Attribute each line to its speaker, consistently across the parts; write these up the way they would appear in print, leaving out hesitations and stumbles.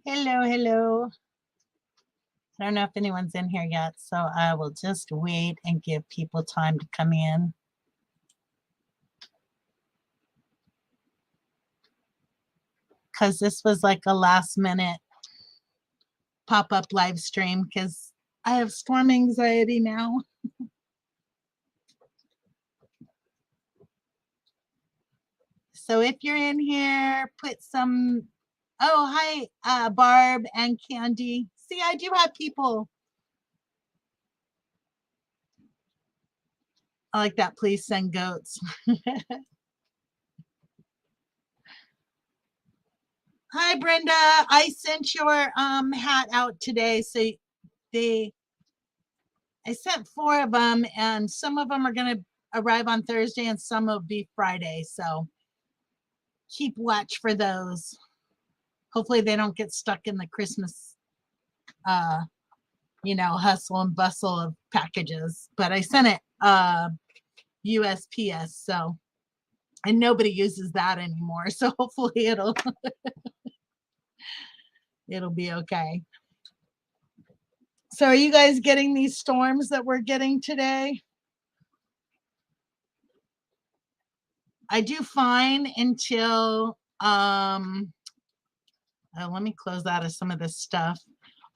Speaker 1: Hello, hello. I don't know if anyone's in here yet, so I will just wait and give people time to come in. Because this was like a last minute pop up live stream because I have storm anxiety now. So if you're in here, put some. Oh, hi, Barb and Candy. See, I do have people. I like that. Please send goats. Hi, Brenda. I sent your hat out today, so they I sent 4 of them, and some of them are going to arrive on Thursday, and some will be Friday. So keep watch for those. Hopefully, they don't get stuck in the Christmas, uh, hustle and bustle of packages. But I sent it USPS, so and nobody uses that anymore. So hopefully, it'll be okay. So, are you guys getting these storms that we're getting today? I do fine until let me close out of some of this stuff.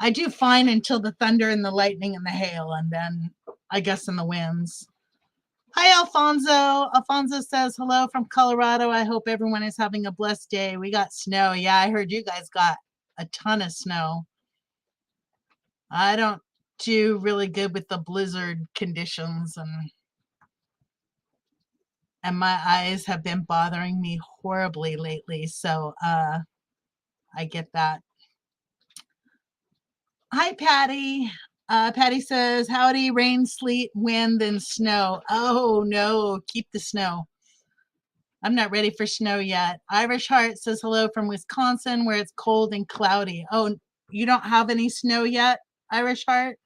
Speaker 1: I do fine until the thunder and the lightning and the hail, and then I guess in the winds. Hi, Alfonso. Alfonso says hello from Colorado. I hope everyone is having a blessed day. We got snow. Yeah, I heard you guys got a ton of snow. I don't do really good with the blizzard conditions, and my eyes have been bothering me horribly lately. So I get that. Hi, Patty. Patty says, howdy, rain, sleet, wind, and snow. Oh, no, keep the snow. I'm not ready for snow yet. Irish Heart says hello from Wisconsin, where it's cold and cloudy. Oh, you don't have any snow yet, Irish Heart?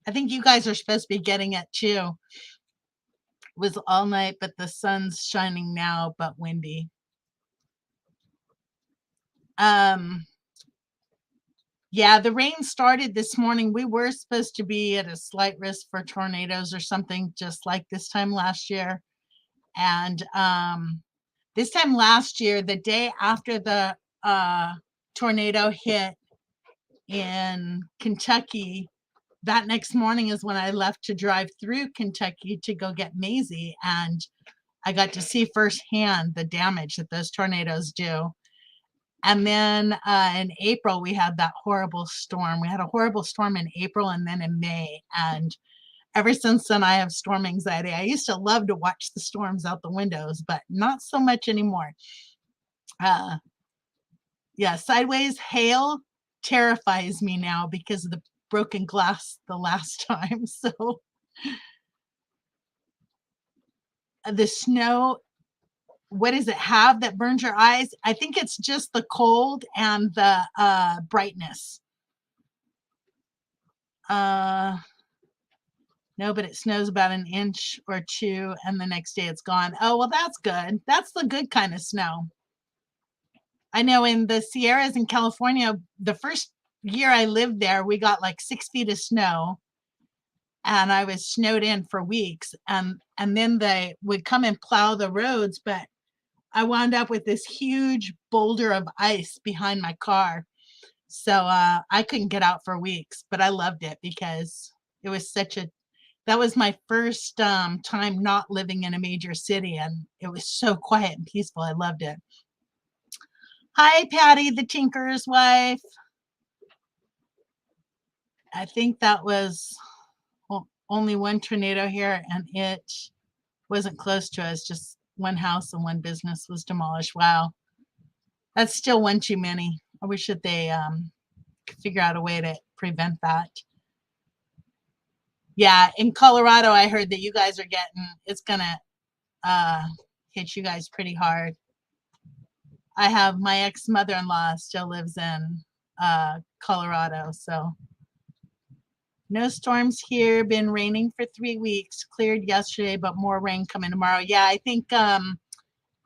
Speaker 1: I think you guys are supposed to be getting it too. It was all night, but the sun's shining now, but windy. Um, Yeah, the rain started this morning. We were supposed to be at a slight risk for tornadoes or something just like this time last year. And this time last year, the day after the tornado hit in Kentucky, that next morning is when I left to drive through Kentucky to go get Maisie. And I got to see firsthand the damage that those tornadoes do. And then in April, we had that horrible storm. We had a horrible storm in April and then in May. And ever since then, I have storm anxiety. I used to love to watch the storms out the windows, but not so much anymore. Uh, yeah, sideways hail terrifies me now because of the broken glass the last time. So the snow, what does it have that burns your eyes? I think it's just the cold and the brightness. No, but it snows about an inch or two, and the next day it's gone. Oh, well, that's good. That's the good kind of snow. I know in the Sierras in California, the first year I lived there, we got like 6 feet of snow, and I was snowed in for weeks. And then they would come and plow the roads, but I wound up with this huge boulder of ice behind my car. So I couldn't get out for weeks, but I loved it because it was that was my first time not living in a major city, and it was so quiet and peaceful. I loved it. Hi, Patty, the tinker's wife. I think that was only one tornado here, and it wasn't close to us. Just one house and one business was demolished. Wow, that's still one too many. I wish that they could figure out a way to prevent that. Yeah, in Colorado, I heard that you guys are it's gonna uh, hit you guys pretty hard. I have my ex mother-in-law still lives in Colorado, so no storms here. Been raining for 3 weeks. Cleared yesterday, but more rain coming tomorrow. Yeah, I think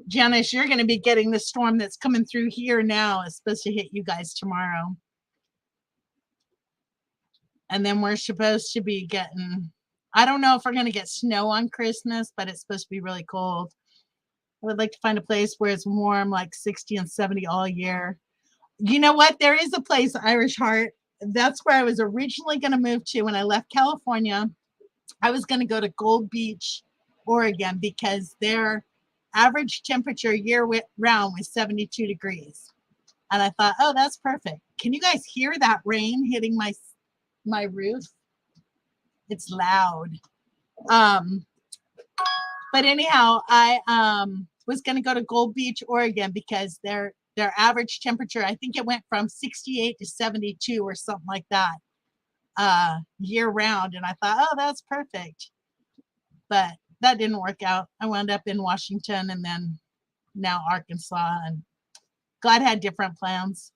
Speaker 1: Janice, you're going to be getting the storm that's coming through here now. It's supposed to hit you guys tomorrow. And then we're supposed to be getting, I don't know if we're going to get snow on Christmas, but it's supposed to be really cold. I would like to find a place where it's warm, like 60 and 70 all year. You know what? There is a place, Irish Heart. That's where I was originally going to move to when I left California. I was going to go to Gold Beach, Oregon, because their average temperature year round was 72 degrees. And I thought, oh, that's perfect. Can you guys hear that rain hitting my roof? It's loud. But anyhow, I was going to go to Gold Beach, Oregon, because their average temperature, I think it went from 68 to 72 or something like that, year round. And I thought, oh, that's perfect. But that didn't work out. I wound up in Washington and then now Arkansas, and God had different plans.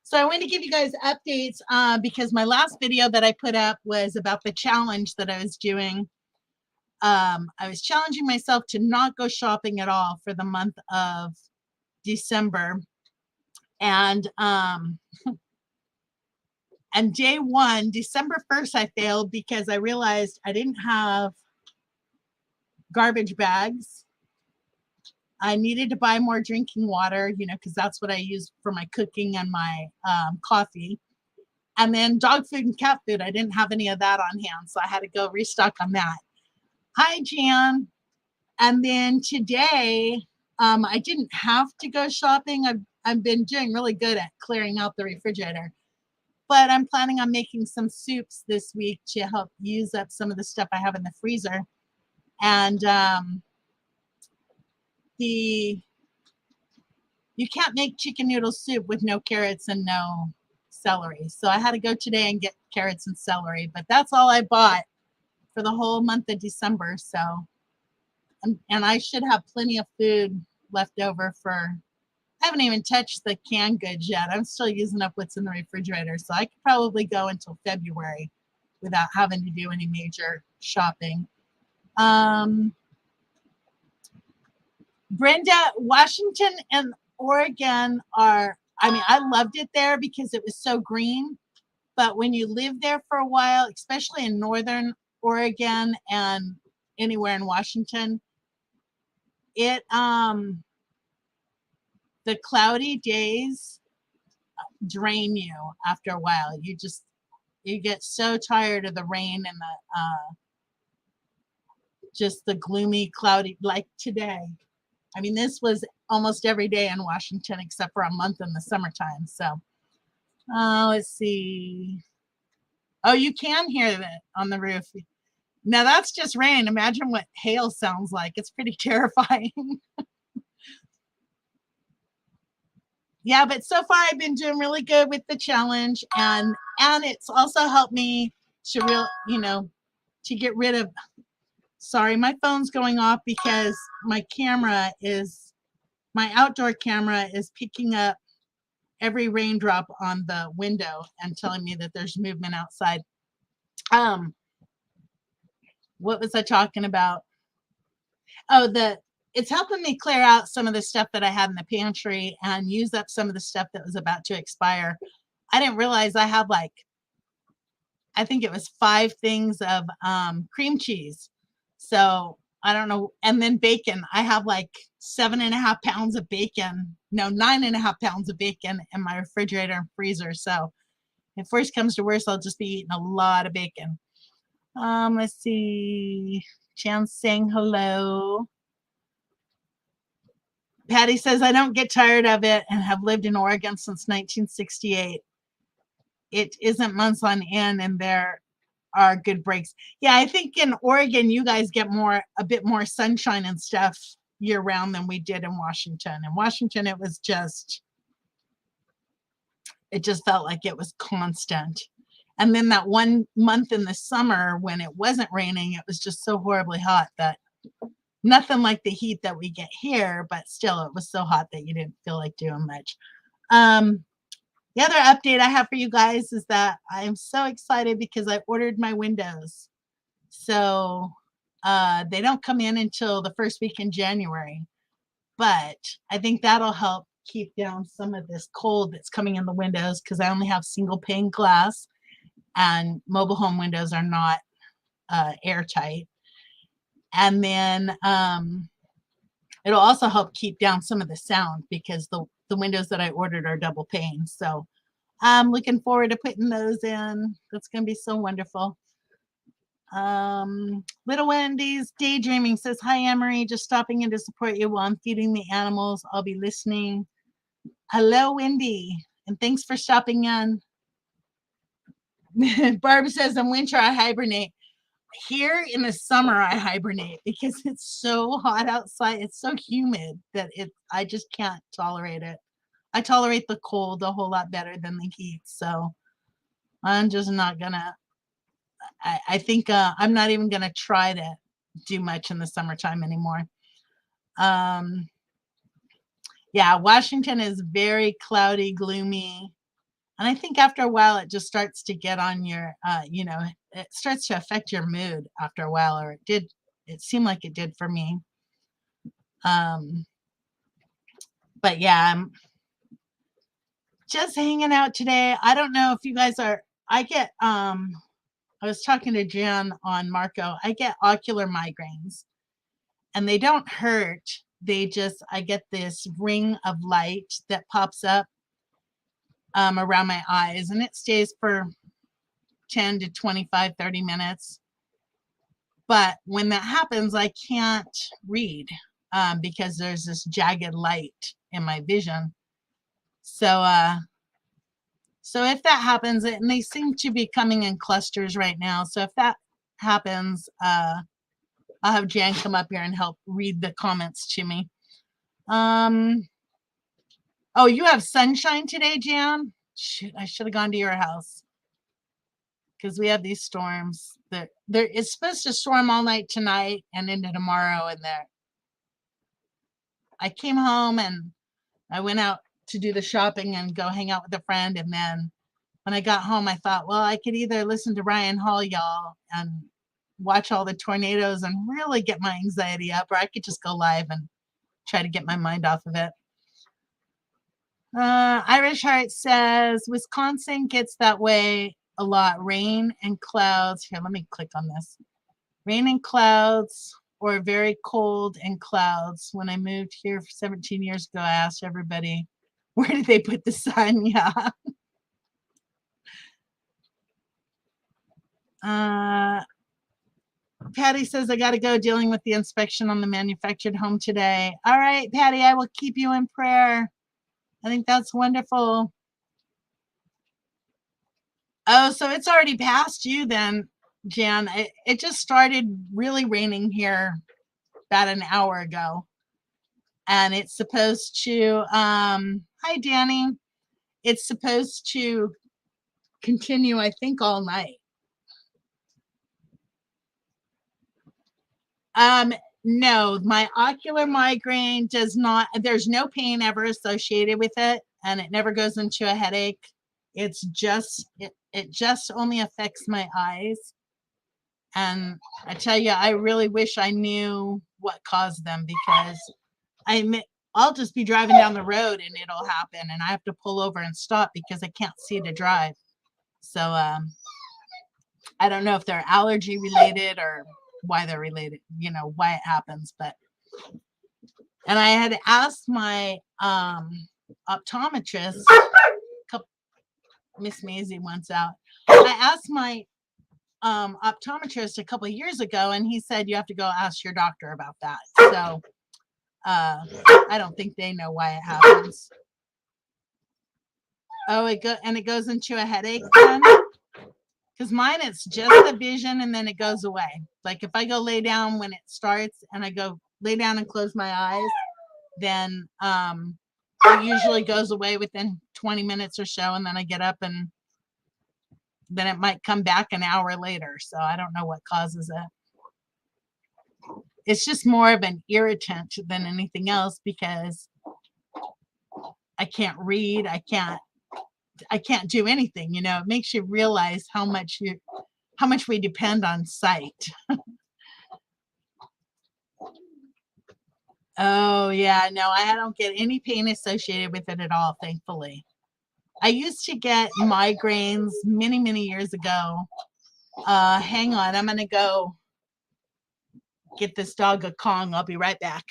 Speaker 1: So I want to give you guys updates because my last video that I put up was about the challenge that I was doing. I was challenging myself to not go shopping at all for the month of December. And and day one, December 1st, I failed because I realized I didn't have garbage bags. I needed to buy more drinking water, you know, because that's what I use for my cooking and my coffee. And then dog food and cat food, I didn't have any of that on hand, so I had to go restock on that. Hi, Jan. And then today, I didn't have to go shopping. I've been doing really good at clearing out the refrigerator, but I'm planning on making some soups this week to help use up some of the stuff I have in the freezer. And you can't make chicken noodle soup with no carrots and no celery. So I had to go today and get carrots and celery, but that's all I bought for the whole month of December. So, and I should have plenty of food left over for, I haven't even touched the canned goods yet. I'm still using up what's in the refrigerator. So I could probably go until February without having to do any major shopping. Brenda, Washington and Oregon are, I mean, I loved it there because it was so green. But when you live there for a while, especially in northern Oregon and anywhere in Washington, it the cloudy days drain you after a while. You get so tired of the rain and the just the gloomy, cloudy, like today. I mean, this was almost every day in Washington except for a month in the summertime. So let's see. Oh, you can hear that on the roof. Now that's just rain. Imagine what hail sounds like. It's pretty terrifying. Yeah, but so far I've been doing really good with the challenge, and it's also helped me to to get rid of, sorry, my phone's going off because my outdoor camera is picking up every raindrop on the window and telling me that there's movement outside. What was I talking about? Oh, it's helping me clear out some of the stuff that I had in the pantry and use up some of the stuff that was about to expire. I didn't realize I had I think it was 5 things of cream cheese. So I don't know. And then bacon. I have 7.5 pounds of bacon. No, 9.5 pounds of bacon in my refrigerator and freezer. So if worst comes to worst, I'll just be eating a lot of bacon. Let's see. Chan's saying hello. Patty says, I don't get tired of it and have lived in Oregon since 1968. It isn't months on end and there are good breaks. Yeah, I think in Oregon, you guys get a bit more sunshine and stuff year round than we did in Washington. In Washington, it just felt like it was constant. And then that one month in the summer when it wasn't raining, it was just so horribly hot that nothing like the heat that we get here, but still it was so hot that you didn't feel like doing much. The other update I have for you guys is that I'm so excited because I ordered my windows. So they don't come in until the first week in January. but I think that'll help keep down some of this cold that's coming in the windows because I only have single pane glass and mobile home windows are not airtight. And then it'll also help keep down some of the sound because the windows that I ordered are double pane. So I'm looking forward to putting those in. That's going to be so wonderful. Little Wendy's Daydreaming says, hi, Emery, just stopping in to support you while I'm feeding the animals. I'll be listening. Hello, Wendy, and thanks for stopping in. Barb says, in winter, I hibernate. Here in the summer, I hibernate because it's so hot outside. It's so humid that I just can't tolerate it. I tolerate the cold a whole lot better than the heat. So I'm just not gonna, I think I'm not even gonna try to do much in the summertime anymore. Yeah, Washington is very cloudy, gloomy. And I think after a while, it just starts to get on your, it starts to affect your mood after a while, or it seemed like it did for me. But yeah, I'm just hanging out today. I don't know if you guys are, I was talking to Jan on Marco. I get ocular migraines and they don't hurt. I get this ring of light that pops up around my eyes and it stays for 10 to 25, 30 minutes. But when that happens, I can't read because there's this jagged light in my vision. So if that happens, and they seem to be coming in clusters right now. So if that happens, I'll have Jan come up here and help read the comments to me. Oh, you have sunshine today, Jan? Shoot, I should have gone to your house because we have these storms. It's supposed to storm all night tonight and into tomorrow. And I came home and I went out to do the shopping and go hang out with a friend. And then when I got home, I thought, well, I could either listen to Ryan Hall, y'all, and watch all the tornadoes and really get my anxiety up, or I could just go live and try to get my mind off of it. Irish Heart says, Wisconsin gets that way a lot. Rain and clouds. Here, let me click on this. Rain and clouds, or very cold and clouds. When I moved here 17 years ago, I asked everybody, where did they put the sun? Yeah. Patty says, I got to go, dealing with the inspection on the manufactured home today. All right, Patty, I will keep you in prayer. I think that's wonderful. Oh, so it's already past you then, Jan. It just started really raining here about an hour ago. And it's supposed to, hi, Danny. It's supposed to continue, I think, all night. No, my ocular migraine does not, there's no pain ever associated with it, and it never goes into a headache. It's just, it just only affects my eyes. And I tell you, I really wish I knew what caused them, because I'll just be driving down the road and it'll happen and I have to pull over and stop because I can't see to drive. So I don't know if they're allergy related or why they're related, why it happens. And I had asked my optometrist, Miss Maisie wants out. I asked my optometrist a couple of years ago, and he said you have to go ask your doctor about that. So I don't think they know why it happens. Oh, it goes into a headache then? Because mine, it's just the vision and then it goes away. Like if I go lay down when it starts and I go lay down and close my eyes, then it usually goes away within 20 minutes or so, and then I get up and then it might come back an hour later. So I don't know what causes it. It's just more of an irritant than anything else because I can't read. I can't do anything. It makes you realize how much we depend on sight. Oh, yeah, no, I don't get any pain associated with it at all, thankfully. I used to get migraines many, many years ago. Hang on, I'm gonna go get this dog a Kong. I'll be right back.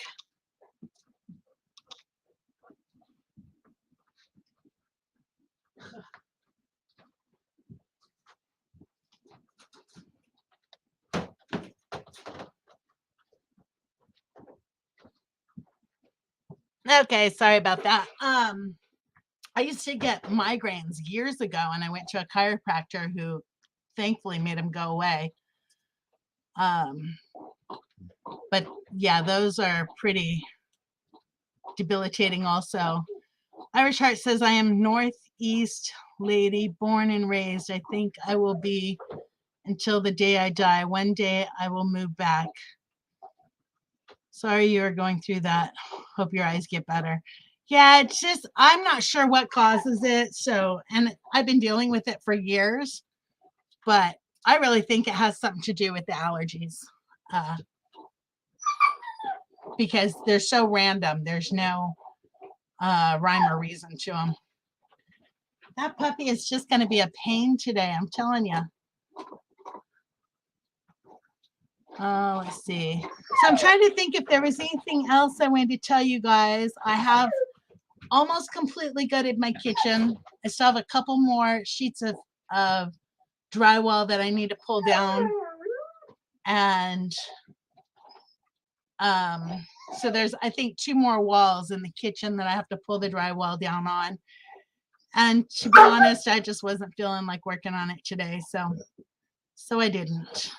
Speaker 1: Okay, sorry about that. I used to get migraines years ago, and I went to a chiropractor who thankfully made them go away. Um, but yeah, those are pretty debilitating also. Irish Heart says, I am Northeast lady, born and raised. I think I will be until the day I die. One day I will move back. Sorry you're going through that. Hope your eyes get better. Yeah, it's just, I'm not sure what causes it. So, and I've been dealing with it for years, but I really think it has something to do with the allergies because they're so random. There's no rhyme or reason to them. That puppy is just going to be a pain today. I'm telling you. Let's see. So I'm trying to think if there was anything else I wanted to tell you guys. I have almost completely gutted my kitchen. I still have a couple more sheets of drywall that I need to pull down. And so there's, I think, 2 more walls in the kitchen that I have to pull the drywall down on. And to be honest, I just wasn't feeling like working on it today. So I didn't.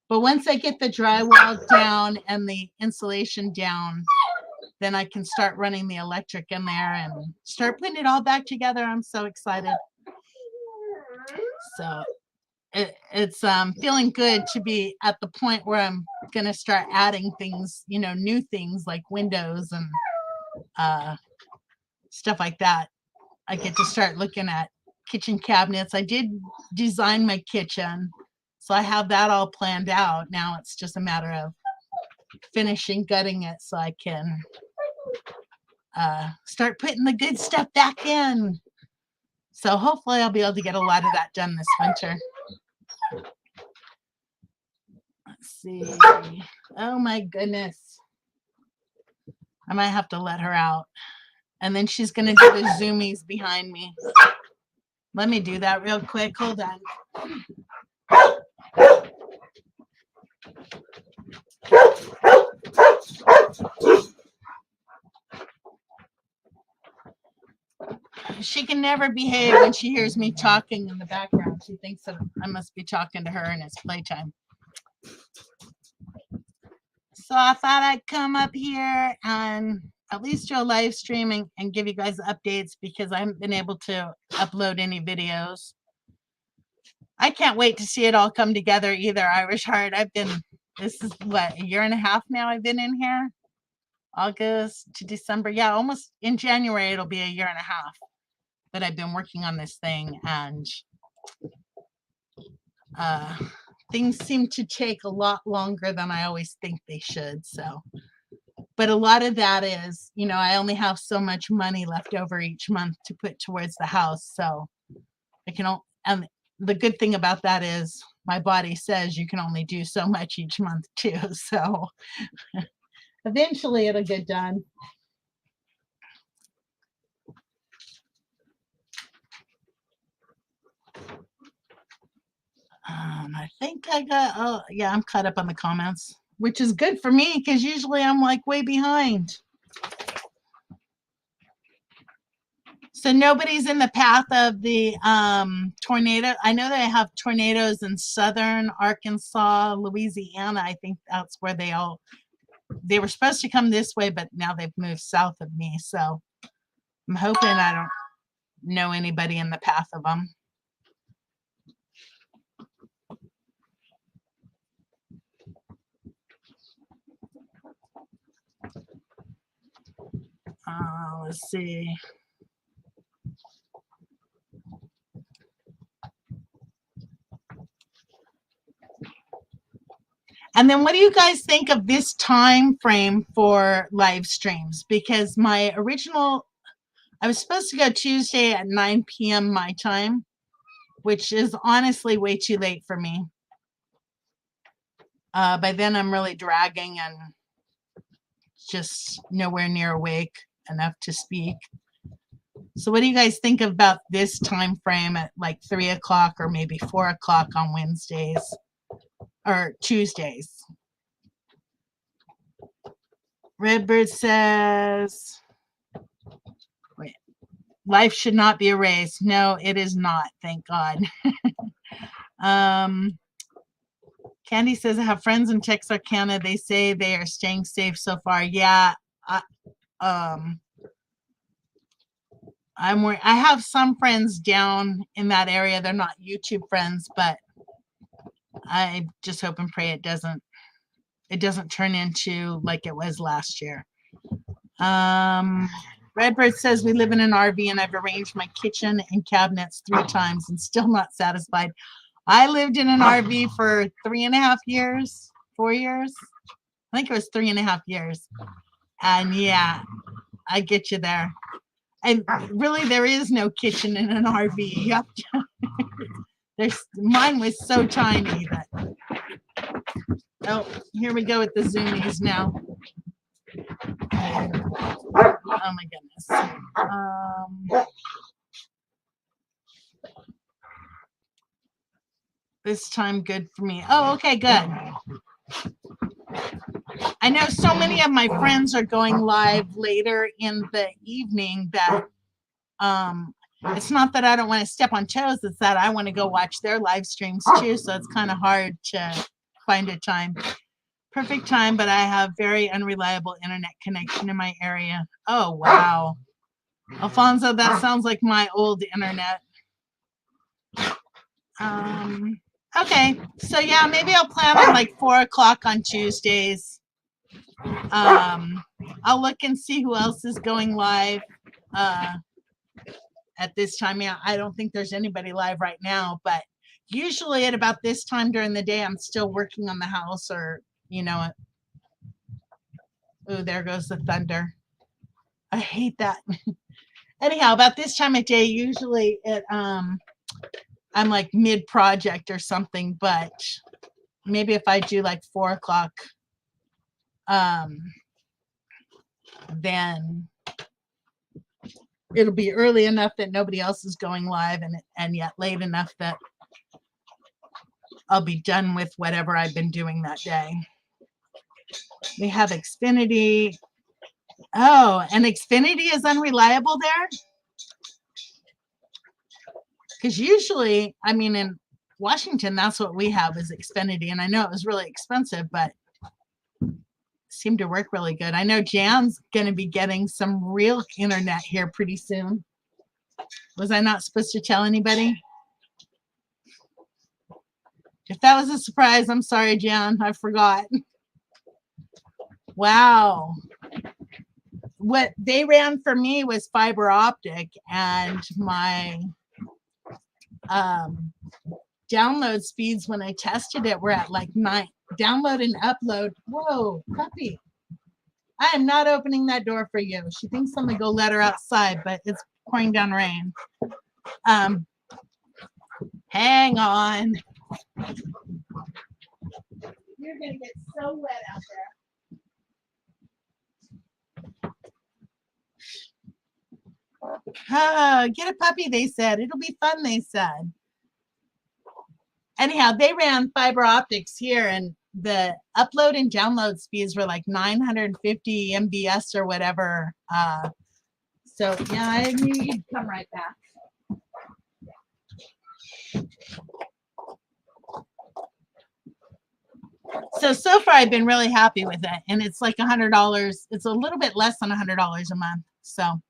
Speaker 1: But once I get the drywall down and the insulation down, then I can start running the electric in there and start putting it all back together. I'm so excited. So it's feeling good to be at the point where I'm going to start adding things, you know, new things like windows and stuff like that. I get to start looking at kitchen cabinets. I did design my kitchen, so I have that all planned out. Now it's just a matter of finishing gutting it so I can start putting the good stuff back in. So hopefully I'll be able to get a lot of that done this winter. Let's see. Oh my goodness. I might have to let her out. And then she's going to do the zoomies behind me. Let me do that real quick. Hold on. She can never behave when she hears me talking in the background. She thinks that I must be talking to her and it's playtime. So I thought I'd come up here and at least do a live streaming and give you guys updates because I haven't been able to upload any videos. I can't wait to see it all come together either. Irish Heart, this is what, a year and a half now I've been in here? August to December. Yeah, almost in January, it'll be a year and a half that I've been working on this thing. And things seem to take a lot longer than I always think they should. So, but a lot of that is, you know, I only have so much money left over each month to put towards the house. So I can, and the good thing about that is my body says you can only do so much each month too. So eventually it'll get done. I think I got, oh yeah, I'm caught up on the comments, which is good for me because usually I'm like way behind. So nobody's in the path of the tornado. I know they have tornadoes in southern Arkansas, Louisiana. I think that's where they were supposed to come this way, but now they've moved south of me. So I'm hoping I don't know anybody in the path of them. Let's see. And then what do you guys think of this time frame for live streams? Because my original, I was supposed to go Tuesday at 9 p.m. my time, which is honestly way too late for me. By then I'm really dragging and just nowhere near awake enough to speak. So what do you guys think about this time frame at like 3 o'clock or maybe 4 o'clock on Wednesdays or Tuesdays? Redbird says, wait, life should not be a race. No, it is not. Thank God. Candy says, I have friends in Texarkana. They say they are staying safe so far. Yeah. I have some friends down in that area. They're not YouTube friends, but I just hope and pray it doesn't turn into like it was last year. Redbird says, we live in an RV and I've arranged my kitchen and cabinets 3 times and still not satisfied. I lived in an RV for 3.5 years, 4 years. I think it was 3.5 years. And yeah, I get you there. And really, there is no kitchen in an RV. You have to, mine was so tiny that. Oh, here we go with the zoomies now. Oh my goodness. This time good for me. Oh, okay, good. I know so many of my friends are going live later in the evening that it's not that I don't want to step on toes, it's that I want to go watch their live streams too, so it's kind of hard to find a time. Perfect time, but I have very unreliable internet connection in my area. Oh, wow. Alfonso, that sounds like my old internet. Okay, so yeah, maybe I'll plan on like 4 o'clock on Tuesdays. I'll look and see who else is going live at this time. Yeah, I don't think there's anybody live right now, but usually at about this time during the day, I'm still working on the house or, you know. Oh, there goes the thunder. I hate that. Anyhow, about this time of day, usually I'm like mid-project or something, but maybe if I do like 4 o'clock, then it'll be early enough that nobody else is going live and yet late enough that I'll be done with whatever I've been doing that day. We have Xfinity. Oh, and Xfinity is unreliable there? Because usually, I mean, in Washington, that's what we have is Xfinity. And I know it was really expensive, but it seemed to work really good. I know Jan's going to be getting some real internet here pretty soon. Was I not supposed to tell anybody? If that was a surprise, I'm sorry, Jan. I forgot. Wow. What they ran for me was fiber optic, and my download speeds when I tested it were at like 9. Download and upload. Whoa, puppy. I am not opening that door for you. She thinks I'm gonna go let her outside, but it's pouring down rain. Hang on. You're gonna get so wet out there. Get a puppy, they said. It'll be fun, they said. Anyhow, they ran fiber optics here, and the upload and download speeds were like 950 MBS or whatever. So yeah, I knew you'd come right back. So far I've been really happy with it, and it's like $100. It's a little bit less than $100 a month. So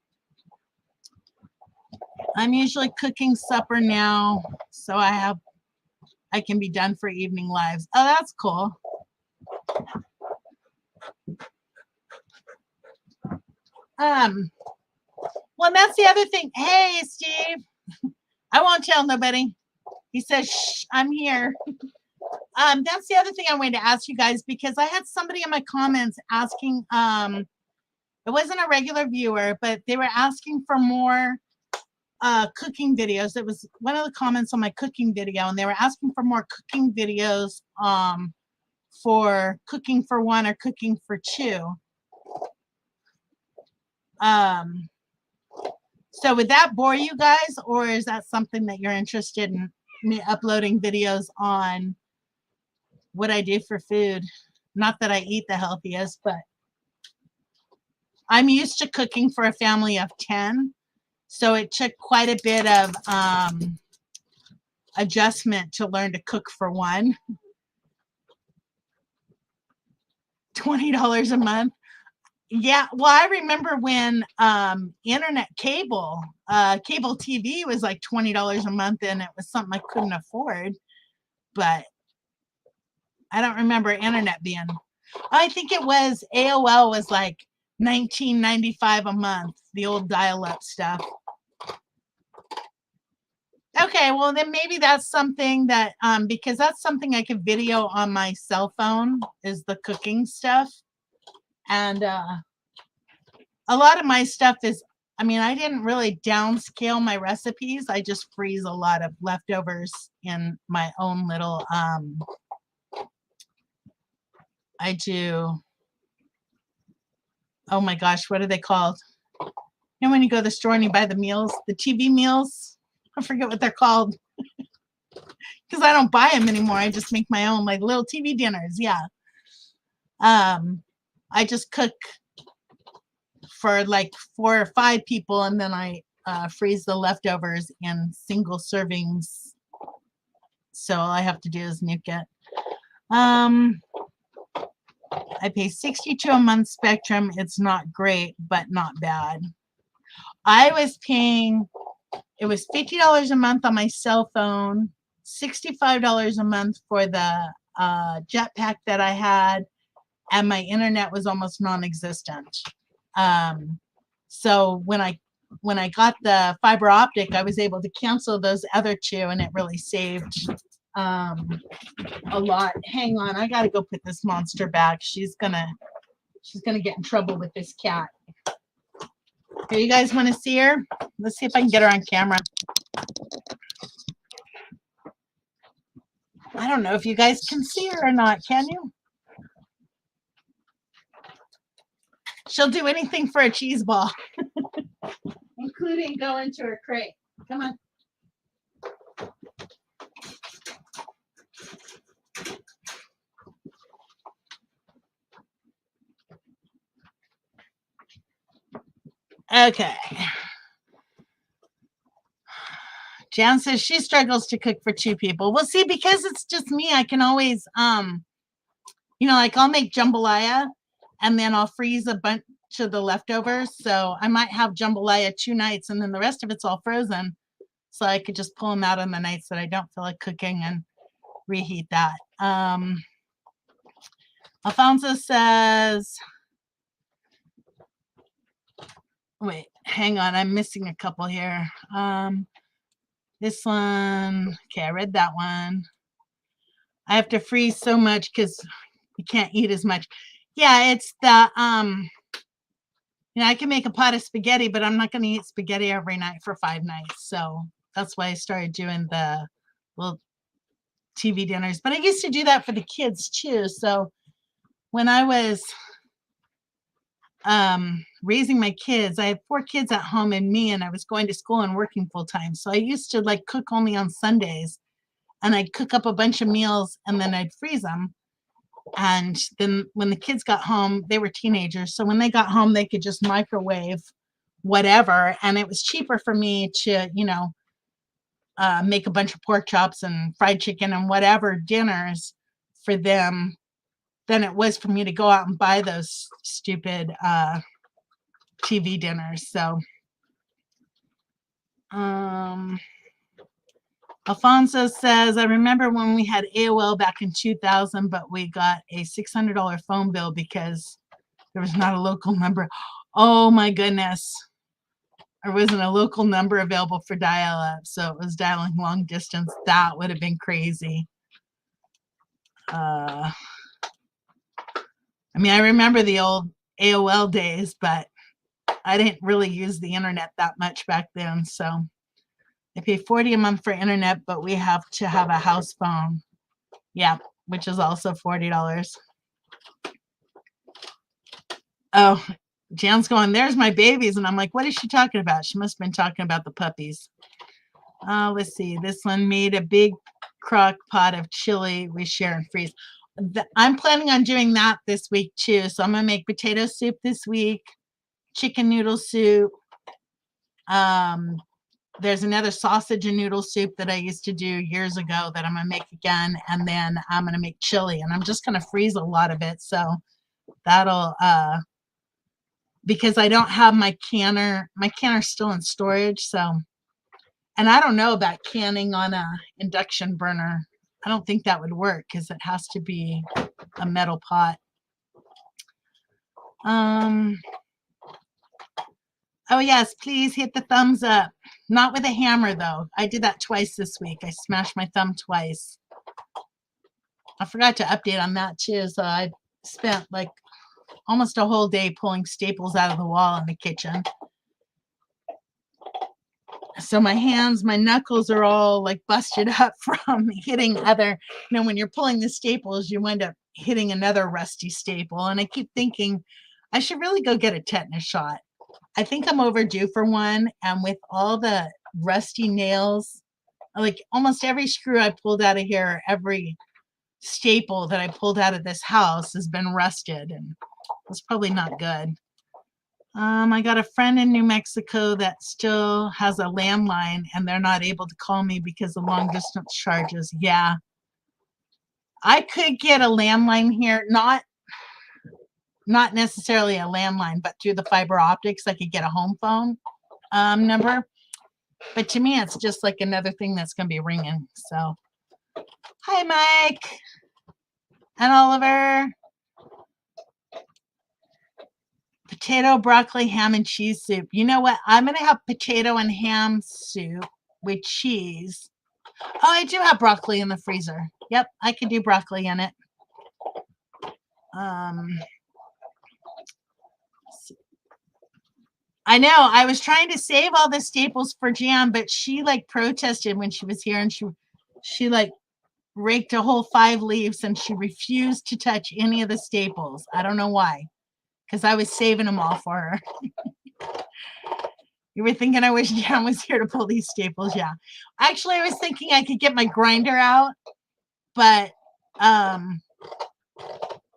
Speaker 1: I'm usually cooking supper now, so I can be done for evening lives. Oh, that's cool. Well, that's the other thing. Hey, Steve. I won't tell nobody. He says, shh, I'm here. That's the other thing I wanted to ask you guys, because I had somebody in my comments asking, it wasn't a regular viewer, but they were asking for more cooking videos. It was one of the comments on my cooking video, and they were asking for more cooking videos for cooking for one or cooking for two. So would that bore you guys, or is that something that you're interested in me uploading videos on what I do for food? Not that I eat the healthiest, but I'm used to cooking for a family of 10. So it took quite a bit of adjustment to learn to cook for one. $20 a month. Yeah, well, I remember when internet cable TV was like $20 a month, and it was something I couldn't afford. But I don't remember internet being. I think it was AOL was like $19.95 a month, the old dial-up stuff. Okay, well then maybe that's something that because that's something I could video on my cell phone, is the cooking stuff. And a lot of my stuff is, I mean, I didn't really downscale my recipes. I just freeze a lot of leftovers in my own little I do, oh my gosh, what are they called? And when you go to the store and you buy the meals, the TV meals, I forget what they're called. Because I don't buy them anymore. I just make my own, like little TV dinners. Yeah. I just cook for like 4 or 5 people, and then I freeze the leftovers in single servings. So all I have to do is nuke it. I pay $62 a month Spectrum. It's not great, but not bad. I was paying, it was $50 a month on my cell phone, $65 a month for the jetpack that I had, and my internet was almost non-existent. So when I got the fiber optic, I was able to cancel those other 2, and it really saved a lot. Hang on, I gotta go put this monster back. She's gonna get in trouble with this cat. Here, you guys want to see her? Let's see if I can get her on camera. I don't know if you guys can see her or not. Can you? She'll do anything for a cheese ball, including go into her crate. Come on. Okay. Jan says she struggles to cook for 2 people. Well, see, because it's just me, I can always, you know, like I'll make jambalaya, and then I'll freeze a bunch of the leftovers. So I might have jambalaya 2 nights, and then the rest of it's all frozen. So I could just pull them out on the nights that I don't feel like cooking and reheat that. Alfonso says, wait, hang on, I'm missing a couple here. This one, okay, I read that one. I have to freeze so much because you can't eat as much. Yeah, it's the you know, I can make a pot of spaghetti, but I'm not going to eat spaghetti every night for 5 nights. So that's why I started doing the little TV dinners. But I used to do that for the kids too. So when I was raising my kids, I had 4 kids at home and me, and I was going to school and working full time. So I used to like cook only on Sundays, and I'd cook up a bunch of meals and then I'd freeze them. And then when the kids got home, they were teenagers. So when they got home, they could just microwave whatever. And it was cheaper for me to, you know, make a bunch of pork chops and fried chicken and whatever dinners for them than it was for me to go out and buy those stupid TV dinners. So, Alfonso says, I remember when we had AOL back in 2000, but we got a $600 phone bill because there was not a local number. Oh my goodness. There wasn't a local number available for dial-up, so it was dialing long distance. That would have been crazy. I mean, I remember the old AOL days, but I didn't really use the internet that much back then. So I pay $40 a month for internet, but we have to have a house phone. Yeah, which is also $40. Oh, Jan's going, there's my babies. And I'm like, what is she talking about? She must have been talking about the puppies. Let's see. This one made a big crock pot of chili we share and freeze. I'm planning on doing that this week too. So I'm going to make potato soup this week, chicken noodle soup. There's another sausage and noodle soup that I used to do years ago that I'm going to make again. And then I'm going to make chili. And I'm just going to freeze a lot of it. So that'll... because I don't have my canner. My canner's still in storage, so, and I don't know about canning on a induction burner. I don't think that would work because it has to be a metal pot. Oh yes, please hit the thumbs up. Not with a hammer though. I did that twice this week. I smashed my thumb twice. I forgot to update on that too, so I spent like almost a whole day pulling staples out of the wall in the kitchen. So my hands, my knuckles are all like busted up from hitting other, when you're pulling the staples, you wind up hitting another rusty staple. And I keep thinking I should really go get a tetanus shot. I think I'm overdue for one. And with all the rusty nails, like almost every screw I pulled out of here, every staple that I pulled out of this house has been rusted, and it's probably not good. I got a friend in New Mexico that still has a landline and they're not able to call me because of long distance charges. Yeah. I could get a landline here, not necessarily a landline, but through the fiber optics, I could get a home phone number. But to me, it's just like another thing that's going to be ringing. So, hi, Mike and Oliver. Potato, broccoli, ham, and cheese soup. You know what? I'm going to have potato and ham soup with cheese. Oh, I do have broccoli in the freezer. Yep, I could do broccoli in it. I know. I was trying to save all the staples for Jan, but she like protested when she was here, and she like raked a whole 5 leaves, and she refused to touch any of the staples. I don't know why, because I was saving them all for her. You were thinking I wish Jan was here to pull these staples. Yeah. Actually, I was thinking I could get my grinder out, but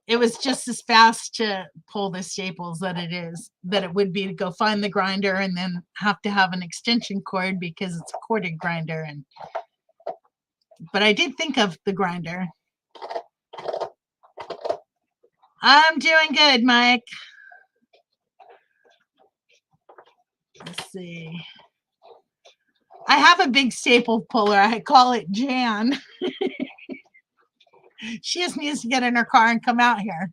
Speaker 1: it was just as fast to pull the staples that it would be to go find the grinder and then have to have an extension cord because it's a corded grinder. But I did think of the grinder. I'm doing good, Mike. Let's see. I have a big staple puller. I call it Jan. She just needs to get in her car and come out here.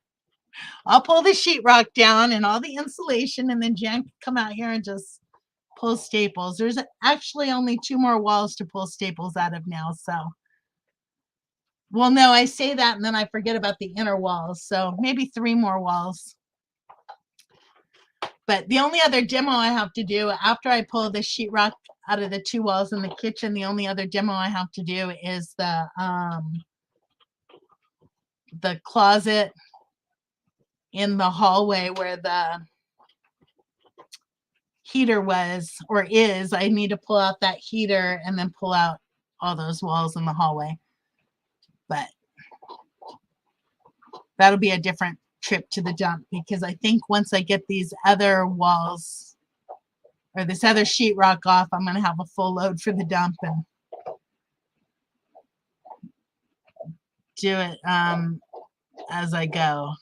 Speaker 1: I'll pull the sheetrock down and all the insulation, and then Jan can come out here and just pull staples. There's actually only 2 more walls to pull staples out of now. So, well, no, I say that and then I forget about the inner walls. So maybe 3 more walls. But the only other demo I have to do after I pull the sheetrock out of the 2 walls in the kitchen, the only other demo I have to do is the closet in the hallway where the heater was or is. I need to pull out that heater and then pull out all those walls in the hallway. But that'll be a different trip to the dump, because I think once I get these other walls or this other sheetrock off, I'm going to have a full load for the dump and do it as I go.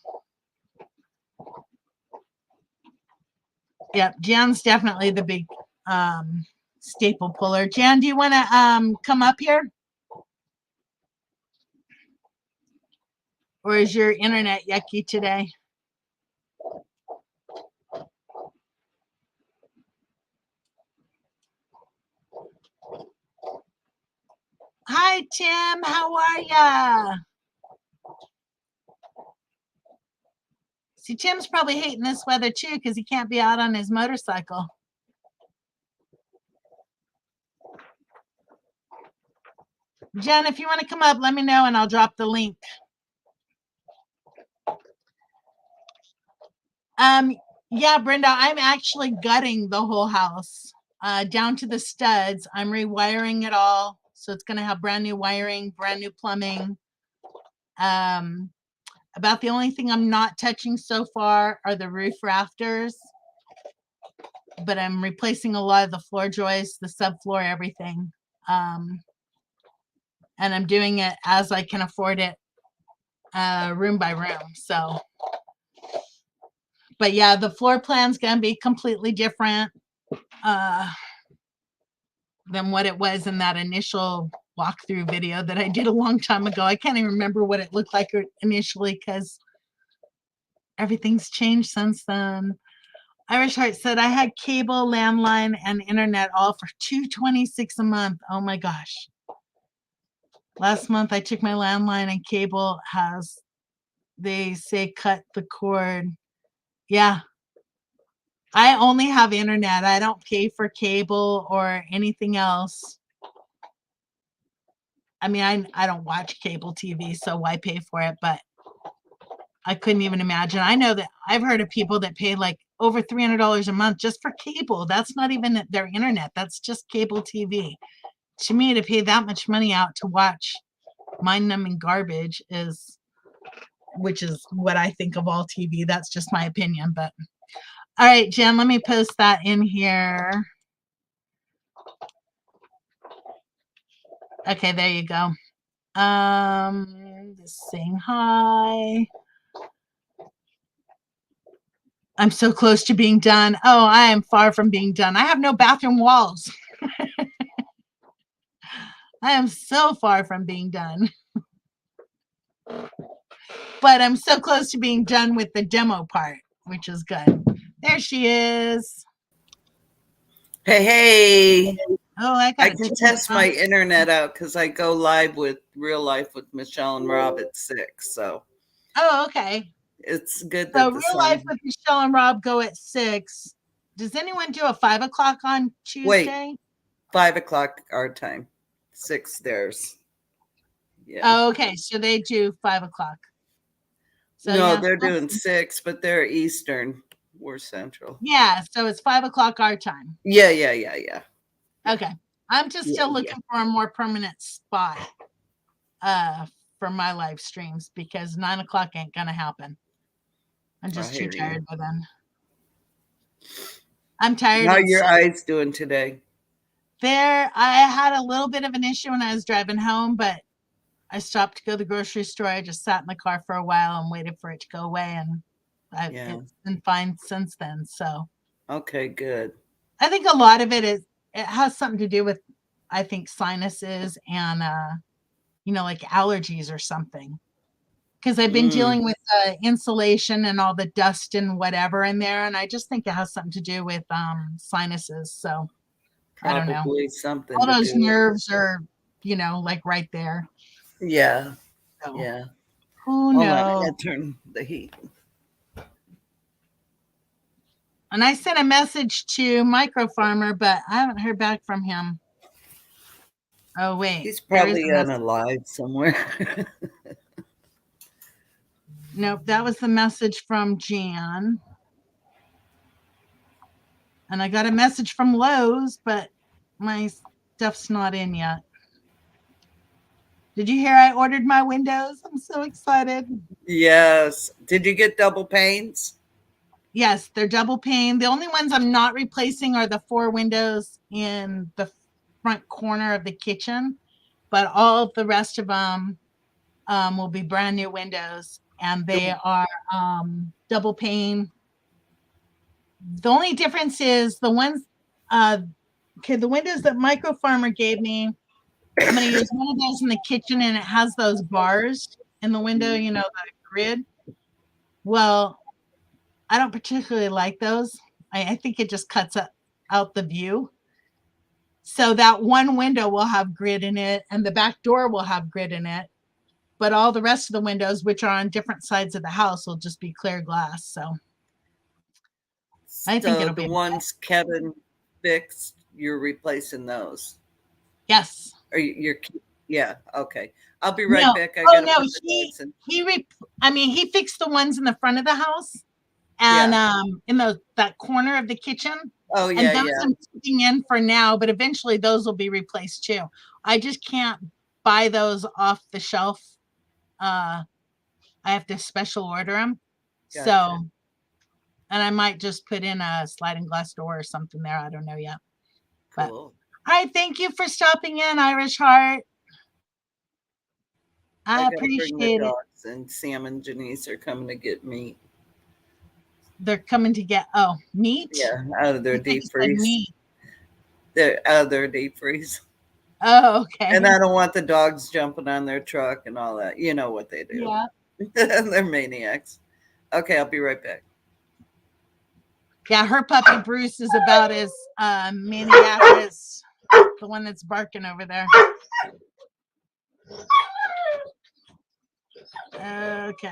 Speaker 1: Yep, Jan's definitely the big staple puller. Jan, do you want to come up here? Or is your internet yucky today? Hi, Tim. How are ya? See, Tim's probably hating this weather too because he can't be out on his motorcycle. Jen, if you want to come up, let me know and I'll drop the link. Yeah, Brenda, I'm actually gutting the whole house down to the studs. I'm rewiring it all. So it's going to have brand new wiring, brand new plumbing. About the only thing I'm not touching so far are the roof rafters. But I'm replacing a lot of the floor joists, the subfloor, everything. And I'm doing it as I can afford it, room by room. So, but yeah, the floor plan's going to be completely different than what it was in that initial walkthrough video that I did a long time ago. I can't even remember what it looked like initially because everything's changed since then. Irish Heart said I had cable, landline, and internet all for $226 a month. Oh my gosh. Last month I took my landline and cable has, they say cut the cord. Yeah. I only have internet. I don't pay for cable or anything else. I mean, I don't watch cable TV, so why pay for it? But I couldn't even imagine. I know that I've heard of people that pay like over $300 a month just for cable. That's not even their internet. That's just cable TV. To me, to pay that much money out to watch mind-numbing garbage is, which is what I think of all TV. That's just my opinion. But all right, Jen, let me post that in here. Okay, there you go. Just saying hi. I'm so close to being done. Oh, I am far from being done. I have no bathroom walls. I am so far from being done. But I'm so close to being done with the demo part, which is good. There she is.
Speaker 2: Hey.
Speaker 1: Oh, I
Speaker 2: can test my internet out because I go live with Real Life with Michelle and Rob at 6. So.
Speaker 1: Oh, okay.
Speaker 2: It's good.
Speaker 1: So Real Life with Michelle and Rob go at 6. Does anyone do a 5 o'clock on Tuesday?
Speaker 2: Wait, 5 o'clock our time, 6 theirs.
Speaker 1: Yeah. Oh, okay. So they do 5 o'clock.
Speaker 2: So no, yeah, they're doing 6, but they're Eastern. We're Central.
Speaker 1: Yeah, so it's 5 o'clock our time.
Speaker 2: Yeah.
Speaker 1: Okay. I'm just still looking for a more permanent spot for my live streams because 9 o'clock ain't gonna happen. I'm just too tired by then. I'm tired.
Speaker 2: How are your eyes doing today?
Speaker 1: I had a little bit of an issue when I was driving home, but I stopped to go to the grocery store. I just sat in the car for a while and waited for it to go away, and it's been fine since then. So
Speaker 2: okay, good.
Speaker 1: I think a lot of it has something to do with, I think, sinuses and like allergies or something. Because I've been dealing with insulation and all the dust and whatever in there, and I just think it has something to do with sinuses. So
Speaker 2: probably
Speaker 1: I don't know.
Speaker 2: Something.
Speaker 1: All those nerves are, like right there.
Speaker 2: Yeah.
Speaker 1: So,
Speaker 2: yeah.
Speaker 1: Who knows?
Speaker 2: I gotta turn the heat.
Speaker 1: And I sent a message to Micro Farmer, but I haven't heard back from him. Oh wait,
Speaker 2: he's probably on a live somewhere.
Speaker 1: Nope, that was the message from Jan. And I got a message from Lowe's, but my stuff's not in yet. Did you hear I ordered my windows? I'm so excited.
Speaker 2: Yes. Did you get double panes?
Speaker 1: Yes, they're double pane. The only ones I'm not replacing are the 4 windows in the front corner of the kitchen, but all of the rest of them will be brand new windows, and they are double pane. The only difference is the ones, the windows that Micro Farmer gave me, I'm going to use one of those in the kitchen, and it has those bars in the window, the grid. Well, I don't particularly like those. I think it just cuts out the view. So that one window will have grid in it, and the back door will have grid in it. but all the rest of the windows, which are on different sides of the house, will just be clear glass. So I think
Speaker 2: So
Speaker 1: it'll
Speaker 2: the
Speaker 1: be
Speaker 2: ones Kevin fixed, you're replacing those.
Speaker 1: yes.
Speaker 2: Or you're yeah, okay. I'll be
Speaker 1: No.
Speaker 2: right back. I
Speaker 1: Oh
Speaker 2: gotta
Speaker 1: no,
Speaker 2: put the dogs in.
Speaker 1: he fixed the ones in the front of the house and in that corner of the kitchen.
Speaker 2: Oh
Speaker 1: And
Speaker 2: yeah,
Speaker 1: those
Speaker 2: yeah.
Speaker 1: I'm keeping in for now, but eventually those will be replaced too. I just can't buy those off the shelf. I have to special order them.
Speaker 2: Gotcha.
Speaker 1: So, and I might just put in a sliding glass door or something there. I don't know yet. But
Speaker 2: Cool.
Speaker 1: all right, thank you for stopping in, Irish Heart. I
Speaker 2: gotta bring the
Speaker 1: appreciate it.
Speaker 2: dogs, and Sam and Janice are coming to get meat.
Speaker 1: They're coming to get meat.
Speaker 2: Yeah, out of their
Speaker 1: I think
Speaker 2: deep
Speaker 1: you said
Speaker 2: freeze.
Speaker 1: meat.
Speaker 2: They're out of their deep freeze.
Speaker 1: Oh, okay.
Speaker 2: And I don't want the dogs jumping on their truck and all that. You know what they do.
Speaker 1: Yeah.
Speaker 2: They're maniacs. Okay, I'll be right back.
Speaker 1: Yeah, her puppy Bruce is about as maniac as the one that's barking over there. Okay.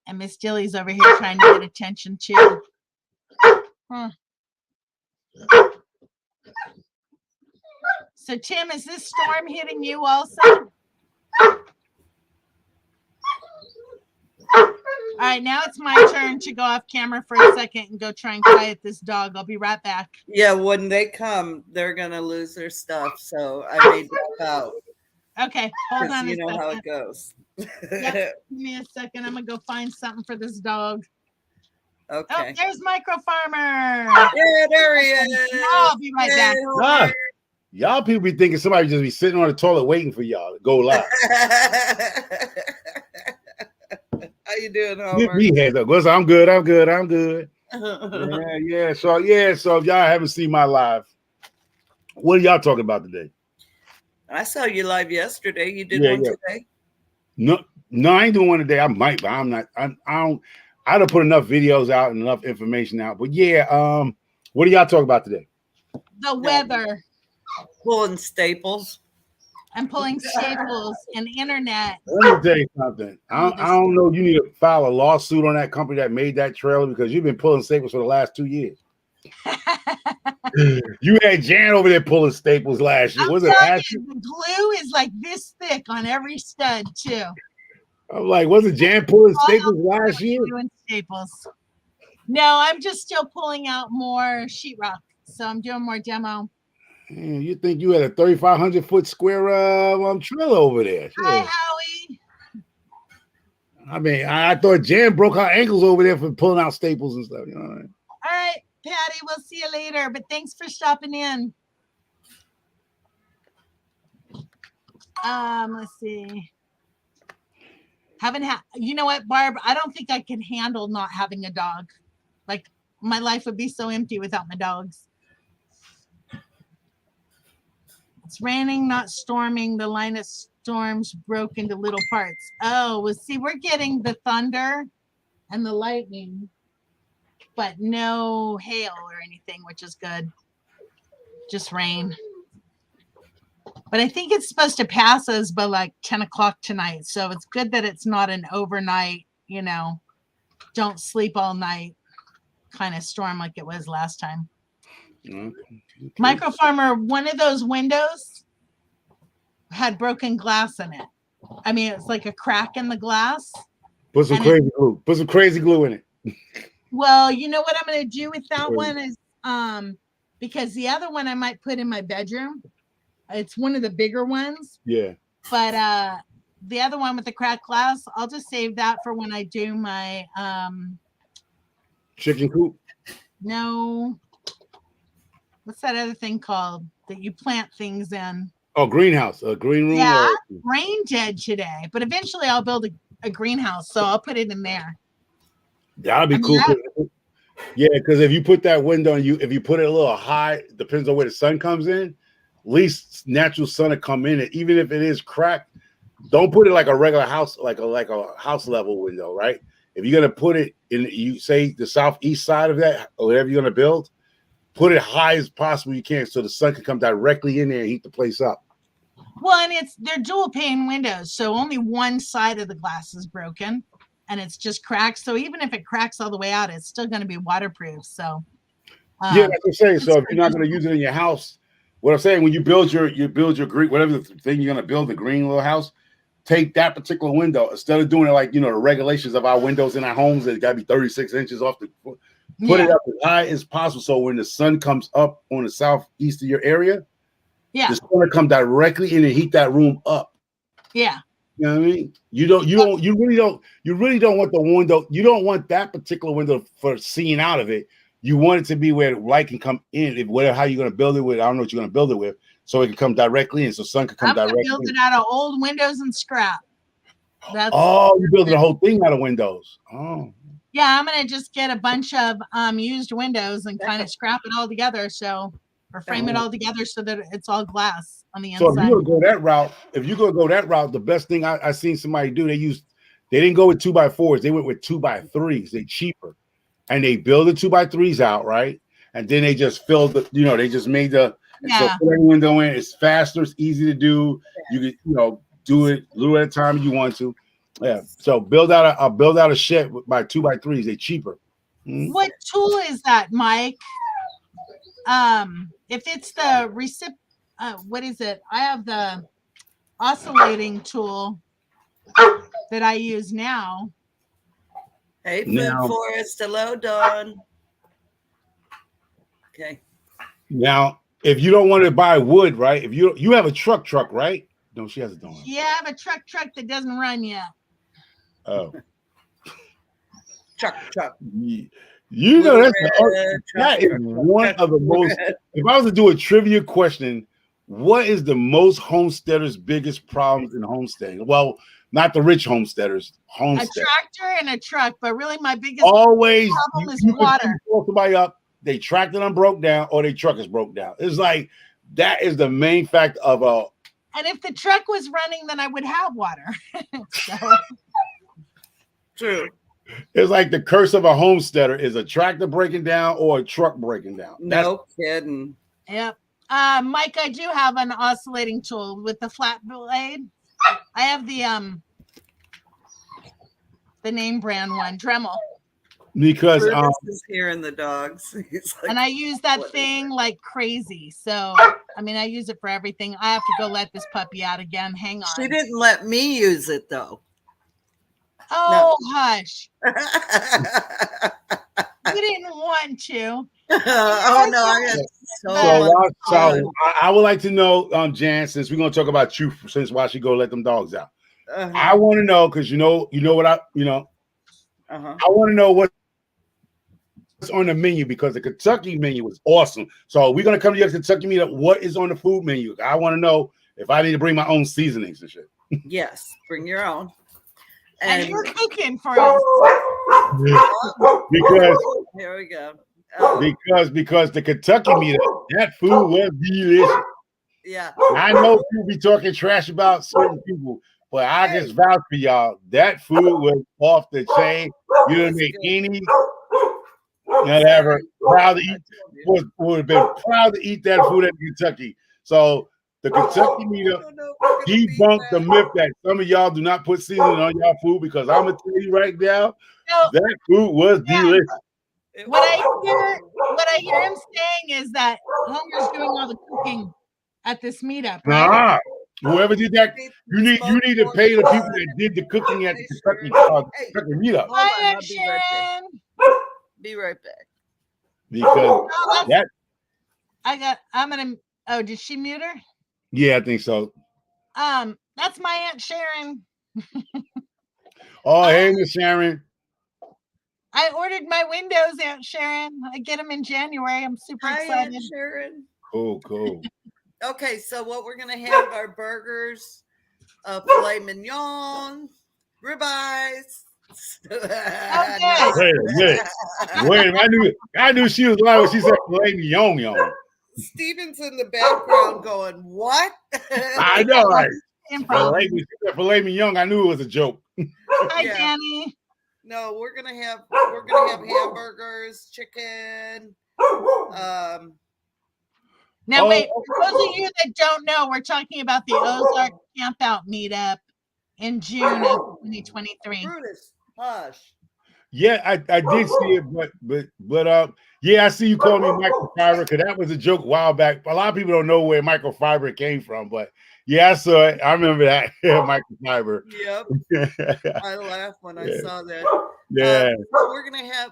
Speaker 1: And Miss Dilly's over here trying to get attention too. Huh. So Tim, is this storm hitting you also? All right, now it's my turn to go off camera for a second and go try and quiet this dog. I'll be right back.
Speaker 2: Yeah, when they come, they're gonna lose their stuff. So I may drop out.
Speaker 1: Okay, hold on.
Speaker 2: You know how it goes.
Speaker 1: Yep, give me a second. I'm gonna go find something for this dog.
Speaker 2: Okay.
Speaker 1: Oh, there's Micro Farmer.
Speaker 2: Yeah, there he is.
Speaker 1: I'll be right back.
Speaker 3: Ah, y'all people be thinking somebody just be sitting on the toilet waiting for y'all to go live.
Speaker 2: How you doing,
Speaker 3: Get
Speaker 2: Homer?
Speaker 3: me heads up. Listen, I'm good. Yeah. So if y'all haven't seen my live, what are y'all talking about today?
Speaker 2: I saw you live yesterday. You did one today?
Speaker 3: No, I ain't doing one today. I might, but I'm not. I don't put enough videos out and enough information out. But yeah, what are y'all talking about today?
Speaker 1: The weather.
Speaker 2: Pulling staples.
Speaker 1: I'm pulling staples and internet.
Speaker 3: Let me tell you something. I don't know. You need to file a lawsuit on that company that made that trailer because you've been pulling staples for the last 2 years. You had Jan over there pulling staples last year. Was it last year?
Speaker 1: The glue is like this thick on every stud too.
Speaker 3: I'm like, wasn't Jan pulling staples last year?
Speaker 1: Doing staples. No, I'm just still pulling out more sheetrock. So I'm doing more demo.
Speaker 3: Man, you think you had a 3,500 foot square trailer over there?
Speaker 1: Hi, Howie.
Speaker 3: I mean, I thought Jan broke her ankles over there for pulling out staples and stuff. You know what I mean?
Speaker 1: All right, Patty, we'll see you later. But thanks for stopping in. Let's see. You know what, Barb? I don't think I can handle not having a dog. Like my life would be so empty without my dogs. It's raining, not storming. The line of storms broke into little parts. Oh, well, see, we're getting the thunder and the lightning, but no hail or anything, which is good. Just rain. But I think it's supposed to pass us by like 10 o'clock tonight. So it's good that it's not an overnight, don't sleep all night kind of storm like it was last time.
Speaker 3: Okay.
Speaker 1: Micro Farmer, one of those windows had broken glass in it. I mean, it's like a crack in the glass.
Speaker 3: Put some crazy glue. Put some crazy glue in it.
Speaker 1: Well, you know what I'm going to do with that one is because the other one I might put in my bedroom. It's one of the bigger ones.
Speaker 3: Yeah.
Speaker 1: But the other one with the cracked glass, I'll just save that for when I do my
Speaker 3: chicken coop.
Speaker 1: No. What's that other thing called that you plant things in?
Speaker 3: Oh, greenhouse, a green room.
Speaker 1: Yeah, rain dead today, but eventually I'll build a greenhouse, so I'll put it in there.
Speaker 3: That'll be cool. Yeah, because if you put that window and if you put it a little high, depends on where the sun comes in. At least natural sun will come in it, even if it is cracked. Don't put it like a regular house, like a house level window, right? If you're gonna put it in, you say the southeast side of that, or whatever you're gonna build, put it high as possible you can so the sun can come directly in there and heat the place up.
Speaker 1: Well, and they're dual pane windows, so only one side of the glass is broken, and it's just cracked. So even if it cracks all the way out, it's still going to be waterproof. So
Speaker 3: Yeah, that's what I'm saying.
Speaker 1: it's
Speaker 3: So if you're not
Speaker 1: pretty-
Speaker 3: going to use it in your house, what I'm saying, when you build your green, whatever the thing you're going to build, the green little house, take that particular window instead of doing it like, you know, the regulations of our windows in our homes. It got to be 36 inches off the. Put it
Speaker 1: yeah,
Speaker 3: up as high as possible, so when the sun comes up on the southeast of your area,
Speaker 1: yeah,
Speaker 3: the sun will come directly in and heat that room up.
Speaker 1: yeah.
Speaker 3: You know what I mean? You really don't want the window. You don't want that particular window for seeing out of it. You want it to be where the light can come in. If whatever how you're going to build it with, I don't know what you're going to build it with, so it can come directly in, so sun can come
Speaker 1: I'm gonna
Speaker 3: directly
Speaker 1: build
Speaker 3: in.
Speaker 1: it out of old windows and scrap. That's
Speaker 3: Oh, you're building the whole thing out of windows. Oh,
Speaker 1: yeah. I'm gonna just get a bunch of used windows and kind of scrap it all together, or frame it all together so that it's all glass on the
Speaker 3: so if
Speaker 1: inside.
Speaker 3: you're gonna go that route, the best thing I seen somebody do, they didn't go with 2x4s, they went with 2x3s. They cheaper, and they build the 2x3s out, right? And then they just filled the, you know, they just made the so
Speaker 1: Yeah.
Speaker 3: put every window in. It's faster, it's easy to do. You can, you know, do it a little at a time if you want to. Yeah. So build out a shed by 2x3s. They're cheaper. Mhm.
Speaker 1: What tool is that, Mike? If it's the what is it? I have the oscillating tool that I use now.
Speaker 2: Hey, Food
Speaker 3: Now-
Speaker 2: Forest. Hello, Dawn. Okay.
Speaker 3: Now, if you don't want to buy wood, right? If you have a truck, right? No, she has a Dawn.
Speaker 1: Yeah, I have a truck that doesn't run yet.
Speaker 3: Oh.
Speaker 2: Truck.
Speaker 3: You know
Speaker 2: Red,
Speaker 3: that is
Speaker 2: truck,
Speaker 3: one of the most.
Speaker 2: red.
Speaker 3: If I was to do a trivia question, what is the most homesteaders' biggest problems in homesteading? Well, not the rich homesteaders.
Speaker 1: A
Speaker 3: Homestead.
Speaker 1: tractor and a truck, but really my biggest
Speaker 3: Always
Speaker 1: problem is
Speaker 3: you can
Speaker 1: water.
Speaker 3: call somebody up. They tractor them broke down, or their truck is broke down. It's like that is the main fact of a.
Speaker 1: And if the truck was running, then I would have water. So,
Speaker 2: True.
Speaker 3: It's like the curse of a homesteader is a tractor breaking down or a truck breaking down.
Speaker 2: No kidding.
Speaker 1: yep. Mike, I do have an oscillating tool with the flat blade. I have the name brand one, Dremel.
Speaker 3: Because
Speaker 2: Brutus is hearing the dogs. He's like,
Speaker 1: And I use that
Speaker 2: what is
Speaker 1: thing like crazy. So, I mean, I use it for everything. I have to go let this puppy out again. Hang on.
Speaker 2: she didn't let me use it though.
Speaker 1: Oh, hush. You didn't want to.
Speaker 2: Oh no, I got so
Speaker 3: so,
Speaker 2: much fun.
Speaker 3: I would like to know, Jan, since we're gonna talk about you, since why she go let them dogs out.
Speaker 2: Uh-huh.
Speaker 3: I want to know because you know what I
Speaker 2: Uh-huh.
Speaker 3: want to know what's on the menu because the Kentucky menu is awesome. So we're gonna come to your Kentucky meetup. What is on the food menu? I want to know if I need to bring my own seasonings and shit.
Speaker 2: Yes, bring your own.
Speaker 1: And you're cooking for us.
Speaker 3: Because
Speaker 2: here we go.
Speaker 3: because the Kentucky meetup, that food was delicious.
Speaker 2: Yeah.
Speaker 3: I know people be talking trash about certain people, but I just vouch for y'all. That food was off the chain. You didn't make any whatever proud to eat would have been proud to eat that food at Kentucky. So the Kentucky meetup debunked the myth that some of y'all do not put seasoning on y'all food because I'm gonna tell you right now,
Speaker 1: So,
Speaker 3: that food was delicious.
Speaker 1: what I hear him saying is that Hunger's doing all the cooking at this meetup, right?
Speaker 3: Nah, whoever did that, you need to pay the people that did the cooking at the Kentucky meetup.
Speaker 2: Hold on,
Speaker 1: Hi,
Speaker 2: I'll be right back.
Speaker 1: Sharon.
Speaker 2: Be right back.
Speaker 3: Because that,
Speaker 1: I'm gonna. Oh, did she mute her?
Speaker 3: yeah, I think so.
Speaker 1: That's my Aunt Sharon.
Speaker 3: Oh, hey, Miss Sharon.
Speaker 1: I ordered my windows, Aunt Sharon. I get them in January. I'm super
Speaker 2: Hi,
Speaker 1: excited.
Speaker 2: Aunt Sharon.
Speaker 3: Cool.
Speaker 2: Okay, so what we're gonna have are burgers, filet mignon, ribeyes.
Speaker 1: Okay.
Speaker 3: Wait a minute. Wait, I knew she was lying when she said filet mignon.
Speaker 2: Steven's in the background going, "What?"
Speaker 3: I know, right?
Speaker 1: Improv.
Speaker 3: Filet mignon. I knew it was a joke.
Speaker 1: Hi,
Speaker 2: Yeah.
Speaker 1: Danny.
Speaker 2: No, we're gonna have hamburgers, chicken,
Speaker 1: Now,
Speaker 3: Oh,
Speaker 1: wait, for those of you that don't know, we're talking about the Ozark Campout meetup in June of 2023.
Speaker 2: Brutus, hush.
Speaker 3: yeah, I did see it, but yeah, I see you calling me microfiber because that was a joke a while back. A lot of people don't know where microfiber came from, but yeah, I saw it. I remember that microfiber.
Speaker 2: Yep. I laughed when I
Speaker 3: Yeah.
Speaker 2: saw that.
Speaker 3: Yeah.
Speaker 2: So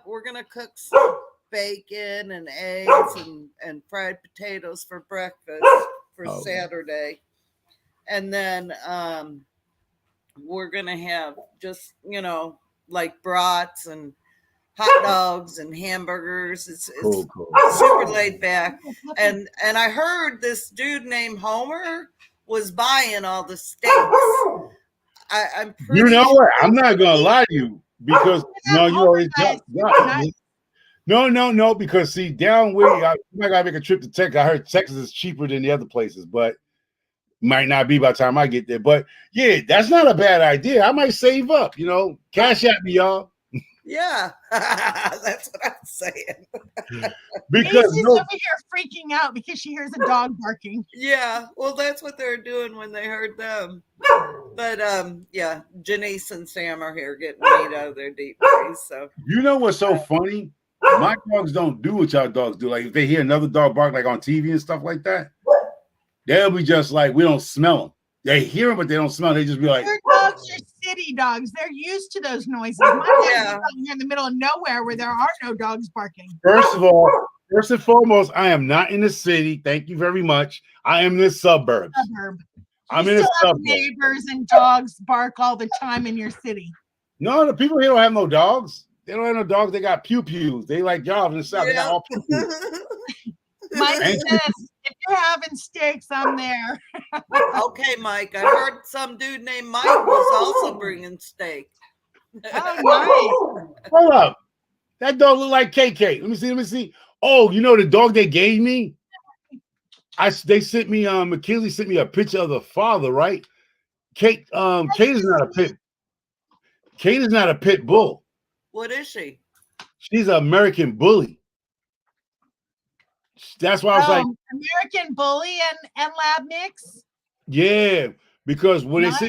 Speaker 2: we're gonna cook some bacon and eggs and fried potatoes for breakfast for
Speaker 3: Oh.
Speaker 2: Saturday. And then we're gonna have just, like brats and hot dogs and hamburgers. It's
Speaker 3: Cool.
Speaker 2: super laid back. And I heard this dude named Homer was buying all the steaks. I'm pretty
Speaker 3: You know
Speaker 2: sure.
Speaker 3: what? I'm not gonna lie to you because no, you always no, because see, down where I might gotta make a trip to Texas. I heard Texas is cheaper than the other places, but might not be by the time I get there. But yeah, that's not a bad idea. I might save up, cash at me, y'all.
Speaker 2: Yeah, that's what I'm saying.
Speaker 3: Because
Speaker 1: Maisie's over here freaking out because she hears a dog barking.
Speaker 2: Yeah, well, that's what they're doing when they heard them. But yeah, Janice and Sam are here getting meat out of their deep freeze. So
Speaker 3: you know what's so funny? My dogs don't do what y'all dogs do. Like if they hear another dog bark, like on TV and stuff like that, they'll be just like, we don't smell them. They hear them, but they don't smell them. They just be like,
Speaker 1: Your dogs are city dogs. They're used to those noises. My dog's
Speaker 2: Yeah.
Speaker 1: out here in the middle of nowhere where there are no dogs barking.
Speaker 3: first of all, first and foremost, I am not in the city. Thank you very much. I am in the suburbs.
Speaker 1: Suburb.
Speaker 3: I'm
Speaker 1: You
Speaker 3: in the
Speaker 1: still have
Speaker 3: suburbs.
Speaker 1: neighbors and dogs bark all the time in your city.
Speaker 3: No, the people here don't have no dogs. They don't have no dogs. They got pew-pews. They like y'all in the south. They got all pew-pews.
Speaker 1: Mike
Speaker 3: Ain't
Speaker 1: says, if you're having steaks, I'm there.
Speaker 2: Okay, Mike. I heard some dude named Mike was also bringing steak.
Speaker 1: Oh,
Speaker 3: Hold up. That dog look like KK. Let me see. Oh, you know the dog they gave me? They sent me McKinley sent me a picture of the father, right? Kate is not a pit. Kate is not a pit bull.
Speaker 2: What is she?
Speaker 3: She's an American bully. That's why I was like,
Speaker 1: American Bully and Lab Mix.
Speaker 3: yeah, because when
Speaker 1: Nice.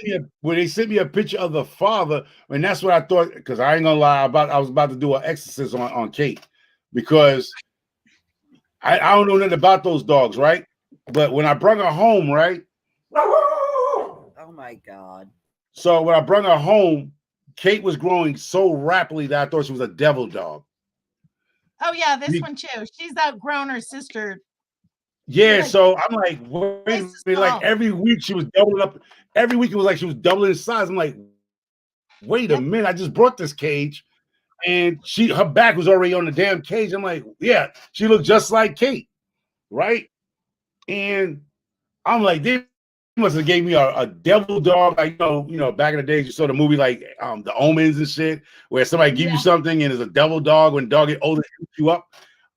Speaker 3: they sent me a picture of the father, and that's what I thought. Because I ain't gonna lie, I was about to do an exorcism on Kate because I don't know nothing about those dogs, right? But when I brought her home, right?
Speaker 2: Oh my God.
Speaker 3: So when I brought her home, Kate was growing so rapidly that I thought she was a devil dog.
Speaker 1: Oh yeah, this one too. She's outgrown her sister.
Speaker 3: Yeah,
Speaker 1: Like,
Speaker 3: so I'm like, wait a
Speaker 1: Nice
Speaker 3: minute, like every week she was doubling up. Every week it was like she was doubling in size. I'm like, wait a minute, I just brought this cage, and her back was already on the damn cage. I'm like, yeah, she looked just like Kate, right? And I'm like, they must have gave me a devil dog, like back in the days you saw the movie like The Omens and shit, where somebody give you something and it's a devil dog. When the dog get older, it shoots you up.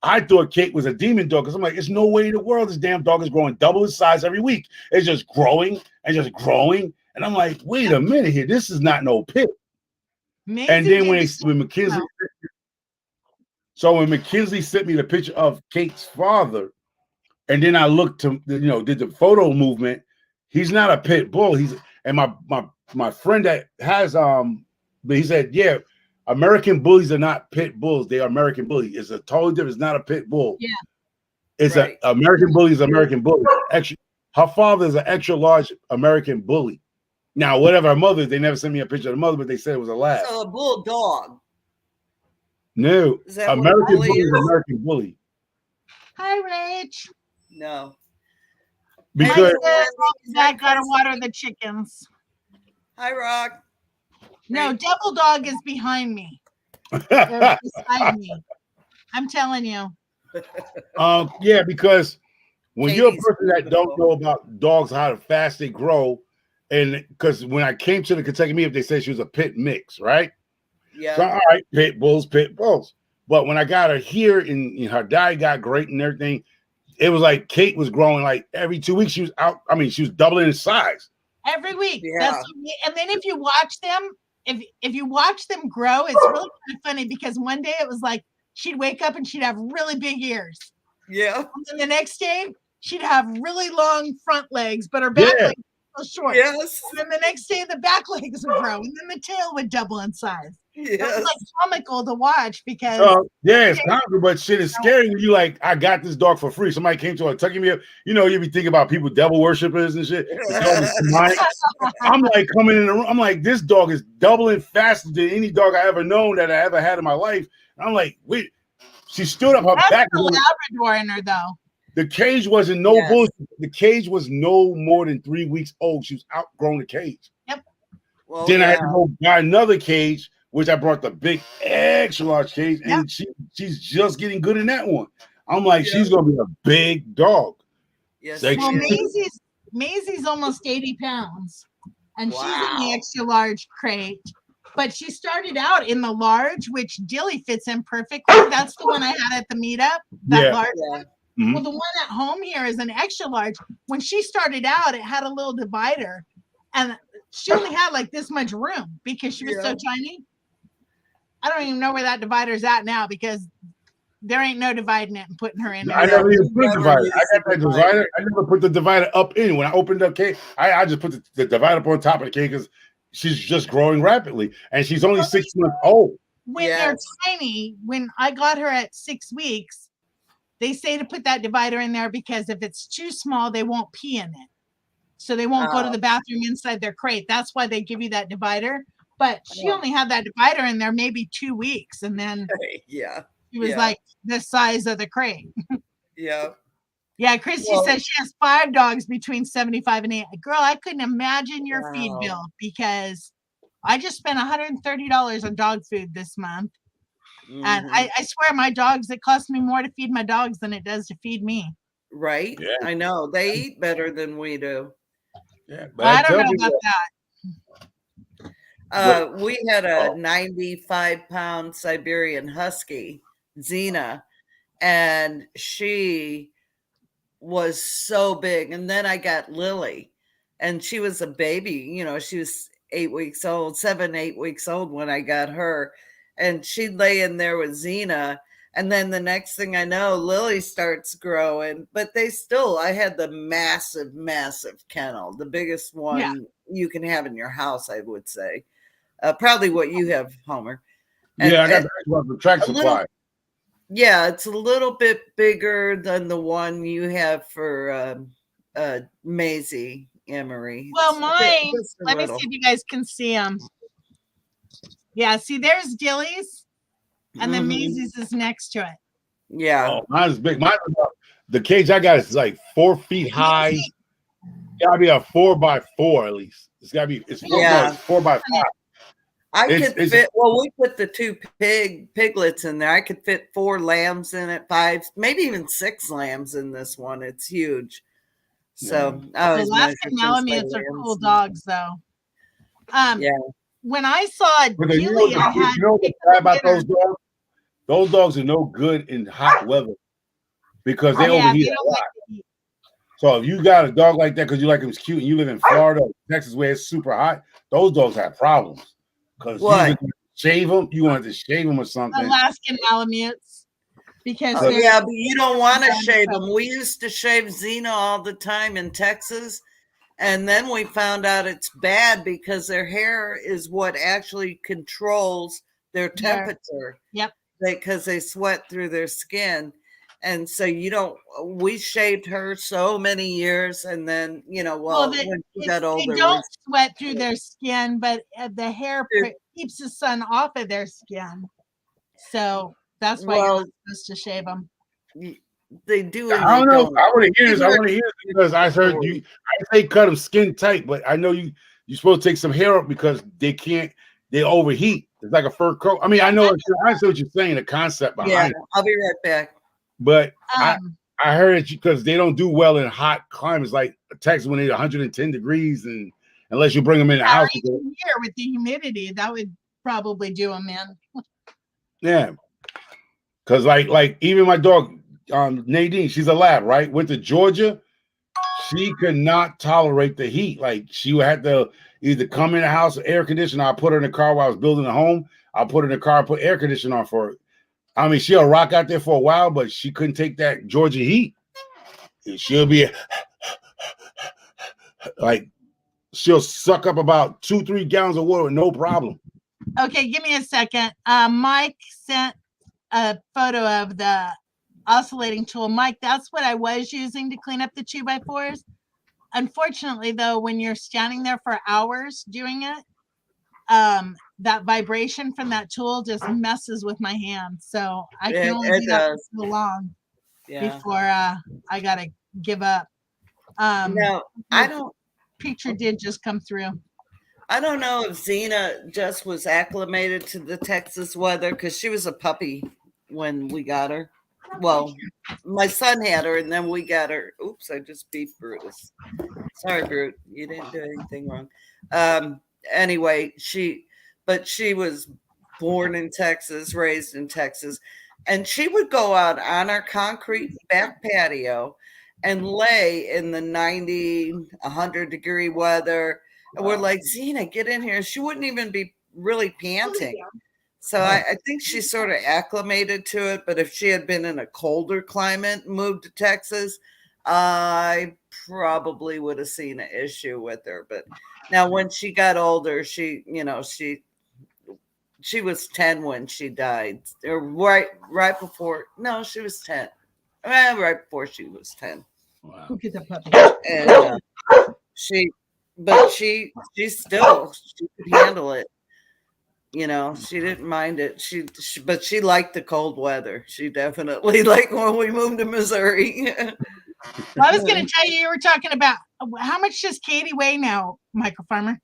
Speaker 3: I thought Kate was a demon dog because I'm like, there's no way in the world this damn dog is growing double its size every week. It's just growing and just growing, and I'm like, wait a minute here, this is not no pit.
Speaker 1: Maisie
Speaker 3: And then when
Speaker 1: did
Speaker 3: McKinsey, so when McKinsey sent me the picture of Kate's father, and then I looked to did the photo movement. He's not a pit bull. And my friend that has but he said, yeah, American bullies are not pit bulls. They are American bullies. It's a totally different. It's not a pit bull.
Speaker 1: Yeah,
Speaker 3: it's
Speaker 2: Right.
Speaker 3: a American bully is American bully. Extra, her father is an extra large American bully. Now, whatever her mother, they never sent me a picture of the mother, but they said it was a lab.
Speaker 2: So a bulldog.
Speaker 3: No,
Speaker 2: Is that what a
Speaker 3: American
Speaker 2: bully
Speaker 3: bully is
Speaker 2: is?
Speaker 3: American bully
Speaker 1: Hi, Rach.
Speaker 2: No.
Speaker 3: because
Speaker 1: I gotta water the chickens.
Speaker 2: Hi, Rock.
Speaker 1: No, Devil Dog is behind me. They're beside me. I'm telling you.
Speaker 3: yeah, because when you're a
Speaker 2: Katie's
Speaker 3: person that don't
Speaker 2: beautiful.
Speaker 3: know about dogs, how fast they grow, and because when I came to the Kentucky meetup, they said she was a pit mix, right?
Speaker 2: Yeah.
Speaker 3: So all right, pit bulls. But when I got her here and her diet got great and everything, it was like Kate was growing like every 2 weeks. She was out. I mean, she was doubling in size.
Speaker 1: Every week.
Speaker 2: Yeah.
Speaker 1: And then if you watch them, if you watch them grow, it's really kind of funny because one day it was like she'd wake up and she'd have really big ears.
Speaker 2: Yeah.
Speaker 1: And then the next day she'd have really long front legs, but her back
Speaker 3: Yeah.
Speaker 1: legs were so short.
Speaker 2: Yes.
Speaker 1: And then the next day, the back legs would grow, and then the tail would double in size. It was
Speaker 2: Yes.
Speaker 1: like comical to watch because
Speaker 3: Yeah, it's comical, but shit is scary when you like, I got this dog for free. Somebody came to her, tucking me up. You know, you be thinking about people, devil worshippers and shit. The dog is demonic. I'm like coming in the room. I'm like, this dog is doubling faster than any dog I ever known that I ever had in my life. And I'm like, wait, she stood up, her
Speaker 1: that's
Speaker 3: back.
Speaker 1: the Labrador in her, though.
Speaker 3: The cage wasn't no
Speaker 2: Yes.
Speaker 3: bullshit. The cage was no more than 3 weeks old. She was outgrown the cage.
Speaker 2: Well,
Speaker 3: Then I had
Speaker 2: yeah.
Speaker 3: to go buy another cage, which I brought the big extra large cage, and she's just getting good in that one. I'm like, she's gonna be a big dog.
Speaker 2: Yes.
Speaker 3: Like,
Speaker 1: Well,
Speaker 3: she-
Speaker 1: Maisie's almost 80 pounds, and she's in the
Speaker 2: Wow.
Speaker 1: extra large crate. But she started out in the large, which Dilly fits in perfectly. That's the one I had at the meetup. That
Speaker 3: Yeah.
Speaker 1: large.
Speaker 2: Yeah.
Speaker 3: Mhm.
Speaker 1: Well, the one at home here is an extra large. When she started out, it had a little divider, and she only had like this much room because she was so
Speaker 2: Yeah.
Speaker 1: tiny. I don't even know where that divider's at now because there ain't no dividing it and putting her in there.
Speaker 3: I never even put a
Speaker 2: Never
Speaker 3: divider.
Speaker 2: used
Speaker 3: I got
Speaker 2: the
Speaker 3: that divider. I never put the divider up in. When I opened up cage, I just put the divider up on top of the cage because she's just growing rapidly, and she's only 6 months old.
Speaker 1: When
Speaker 2: Yes.
Speaker 1: they're tiny, when I got her at 6 weeks, they say to put that divider in there because if it's too small, they won't pee in it. So they won't go to
Speaker 2: Oh.
Speaker 1: the bathroom inside their crate. That's why they give you that divider. But she
Speaker 2: Yeah.
Speaker 1: only had that divider in there maybe 2 weeks. And then
Speaker 2: Yeah.
Speaker 1: she was
Speaker 2: Yeah.
Speaker 1: like the size of the crate.
Speaker 2: Yeah.
Speaker 1: Yeah, Christy
Speaker 2: Well-
Speaker 1: says she has 5 dogs between 75 and 80. Girl, I couldn't imagine your feed
Speaker 2: Wow.
Speaker 1: bill because I just spent $130 on dog food this month. And
Speaker 2: Mhm.
Speaker 1: I swear my dogs, it costs me more to feed my dogs than it does to feed me.
Speaker 2: Right?
Speaker 3: Yeah.
Speaker 2: I know. They eat better than we do.
Speaker 3: Yeah,
Speaker 1: Well, I don't
Speaker 3: tell
Speaker 1: know
Speaker 3: people-
Speaker 1: about that.
Speaker 2: We had a
Speaker 3: Oh.
Speaker 2: 95-pound Siberian Husky, Xena, and she was so big. And then I got Lily, and she was a baby. You know, she was 8 weeks old, 7, 8 weeks old when I got her. And she'd lay in there with Xena. And then the next thing I know, Lily starts growing. But I had the massive, massive kennel, the biggest one you can have in your house, I would say. Probably what you have, Homer. And-
Speaker 3: Yeah, I got
Speaker 2: and-
Speaker 3: the track
Speaker 2: a little-
Speaker 3: supply.
Speaker 2: Yeah, it's a little bit bigger than the one you have for Maisie Emery.
Speaker 1: Well,
Speaker 2: It's
Speaker 1: mine,
Speaker 2: just a
Speaker 1: let me
Speaker 2: little.
Speaker 1: see if you guys can see them. Yeah, see, there's Dilly's, and then
Speaker 2: Mhm.
Speaker 1: Maisie's is next to it.
Speaker 2: Yeah.
Speaker 3: Oh, mine's big. The cage I got is like 4 feet high.
Speaker 1: Maisie,
Speaker 3: Gotta be a 4x4 at least. It's gotta be. It's 4,
Speaker 2: Yeah.
Speaker 3: no, it's 4x5.
Speaker 2: I
Speaker 3: It's-
Speaker 2: could
Speaker 3: it's-
Speaker 2: fit. Well, we put the 2 piglets in there. I could fit 4 lambs in it, 5, maybe even 6 lambs in this one. It's huge. So I always
Speaker 1: Alaskan
Speaker 2: measure things by
Speaker 1: Malamutes are cool
Speaker 2: lambs.
Speaker 1: dogs, though.
Speaker 2: Yeah.
Speaker 1: When I saw
Speaker 3: But you
Speaker 1: Dilly,
Speaker 3: know,
Speaker 1: I had
Speaker 3: you know what's bad about those dogs? Those dogs are no good in hot weather because they
Speaker 1: Oh, yeah,
Speaker 3: overheat
Speaker 1: they
Speaker 3: a
Speaker 1: don't
Speaker 3: lot.
Speaker 1: like to eat.
Speaker 3: So if you got a dog like that because you like him cute and you live in Florida, or Texas, where it's super hot, those dogs have problems. Because you
Speaker 2: What?
Speaker 3: either shave them, you want to shave them or something.
Speaker 1: Alaskan Malamutes because
Speaker 2: Oh,
Speaker 1: they're
Speaker 2: yeah, but you don't want to
Speaker 1: Yeah,
Speaker 2: shave
Speaker 1: so-
Speaker 2: them. We used to shave Xena all the time in Texas. And then we found out it's bad because their hair is what actually controls their
Speaker 1: Their-
Speaker 2: temperature.
Speaker 1: Yep.
Speaker 2: Because they sweat through their skin. And so we shaved her so many years. And then, when she got older,
Speaker 1: they don't sweat through their skin, but the hair
Speaker 2: Dude.
Speaker 1: keeps the sun off of their skin. So that's why
Speaker 2: Well,
Speaker 1: you're not supposed to shave them.
Speaker 2: they do. And
Speaker 3: I don't
Speaker 2: they
Speaker 3: know.
Speaker 2: don't.
Speaker 3: I want to hear this. I
Speaker 2: Either-
Speaker 3: want to hear this because I heard you. I say cut them skin tight, but I know you're supposed to take some hair up because they overheat. It's like a fur coat. I mean, I know I see what you're saying, the concept behind
Speaker 2: Yeah,
Speaker 3: it,
Speaker 2: I'll be right back.
Speaker 3: but
Speaker 1: Um,
Speaker 3: I heard it because they don't do well in hot climates like Texas when it's 110 degrees, and unless you bring them in the house.
Speaker 1: even here with the humidity, that would probably do them in.
Speaker 3: Yeah, because like even my dog Nadine, she's a lab, right? Went to Georgia. She could not tolerate the heat. Like she would have to either come in the house, air conditioner. I put her in the car while I was building a home. I'll put her in the car, put air conditioner on for her. I mean, she'll rock out there for a while, but she couldn't take that Georgia heat. she'll be like, she'll suck up about 2-3 gallons of water with no problem.
Speaker 1: Okay, give me a second. Mike sent a photo of the oscillating tool. Mike, that's what I was using to clean up the 2x4s. Unfortunately, though, when you're standing there for hours doing it, that vibration from that tool just messes with my hand. So I can only do that for so long before I gotta give up.
Speaker 2: No, I don't.
Speaker 1: Picture did just come through.
Speaker 2: I don't know if Xena just was acclimated to the Texas weather because she was a puppy when we got her. Well, my son had her, and then we got her. Oops, I just beat Brutus. Sorry, Brute. You didn't do anything wrong. Anyway, she was born in Texas, raised in Texas, and she would go out on our concrete back patio and lay in the 90, 100-degree weather. And we're like, Xena, get in here. She wouldn't even be really panting. So I think she sort of acclimated to it. But if she had been in a colder climate and moved to Texas, I probably would have seen an issue with her. But now when she got older, she was 10 when she died. Or right before. No, she was 10. Right before she was 10.
Speaker 3: Wow.
Speaker 1: Look at the puppy.
Speaker 2: And she could handle it. You know, she didn't mind it. But she liked the cold weather. She definitely liked when we moved to Missouri.
Speaker 1: I was going to tell you were talking about how much does Katie weigh now, Michael Farmer?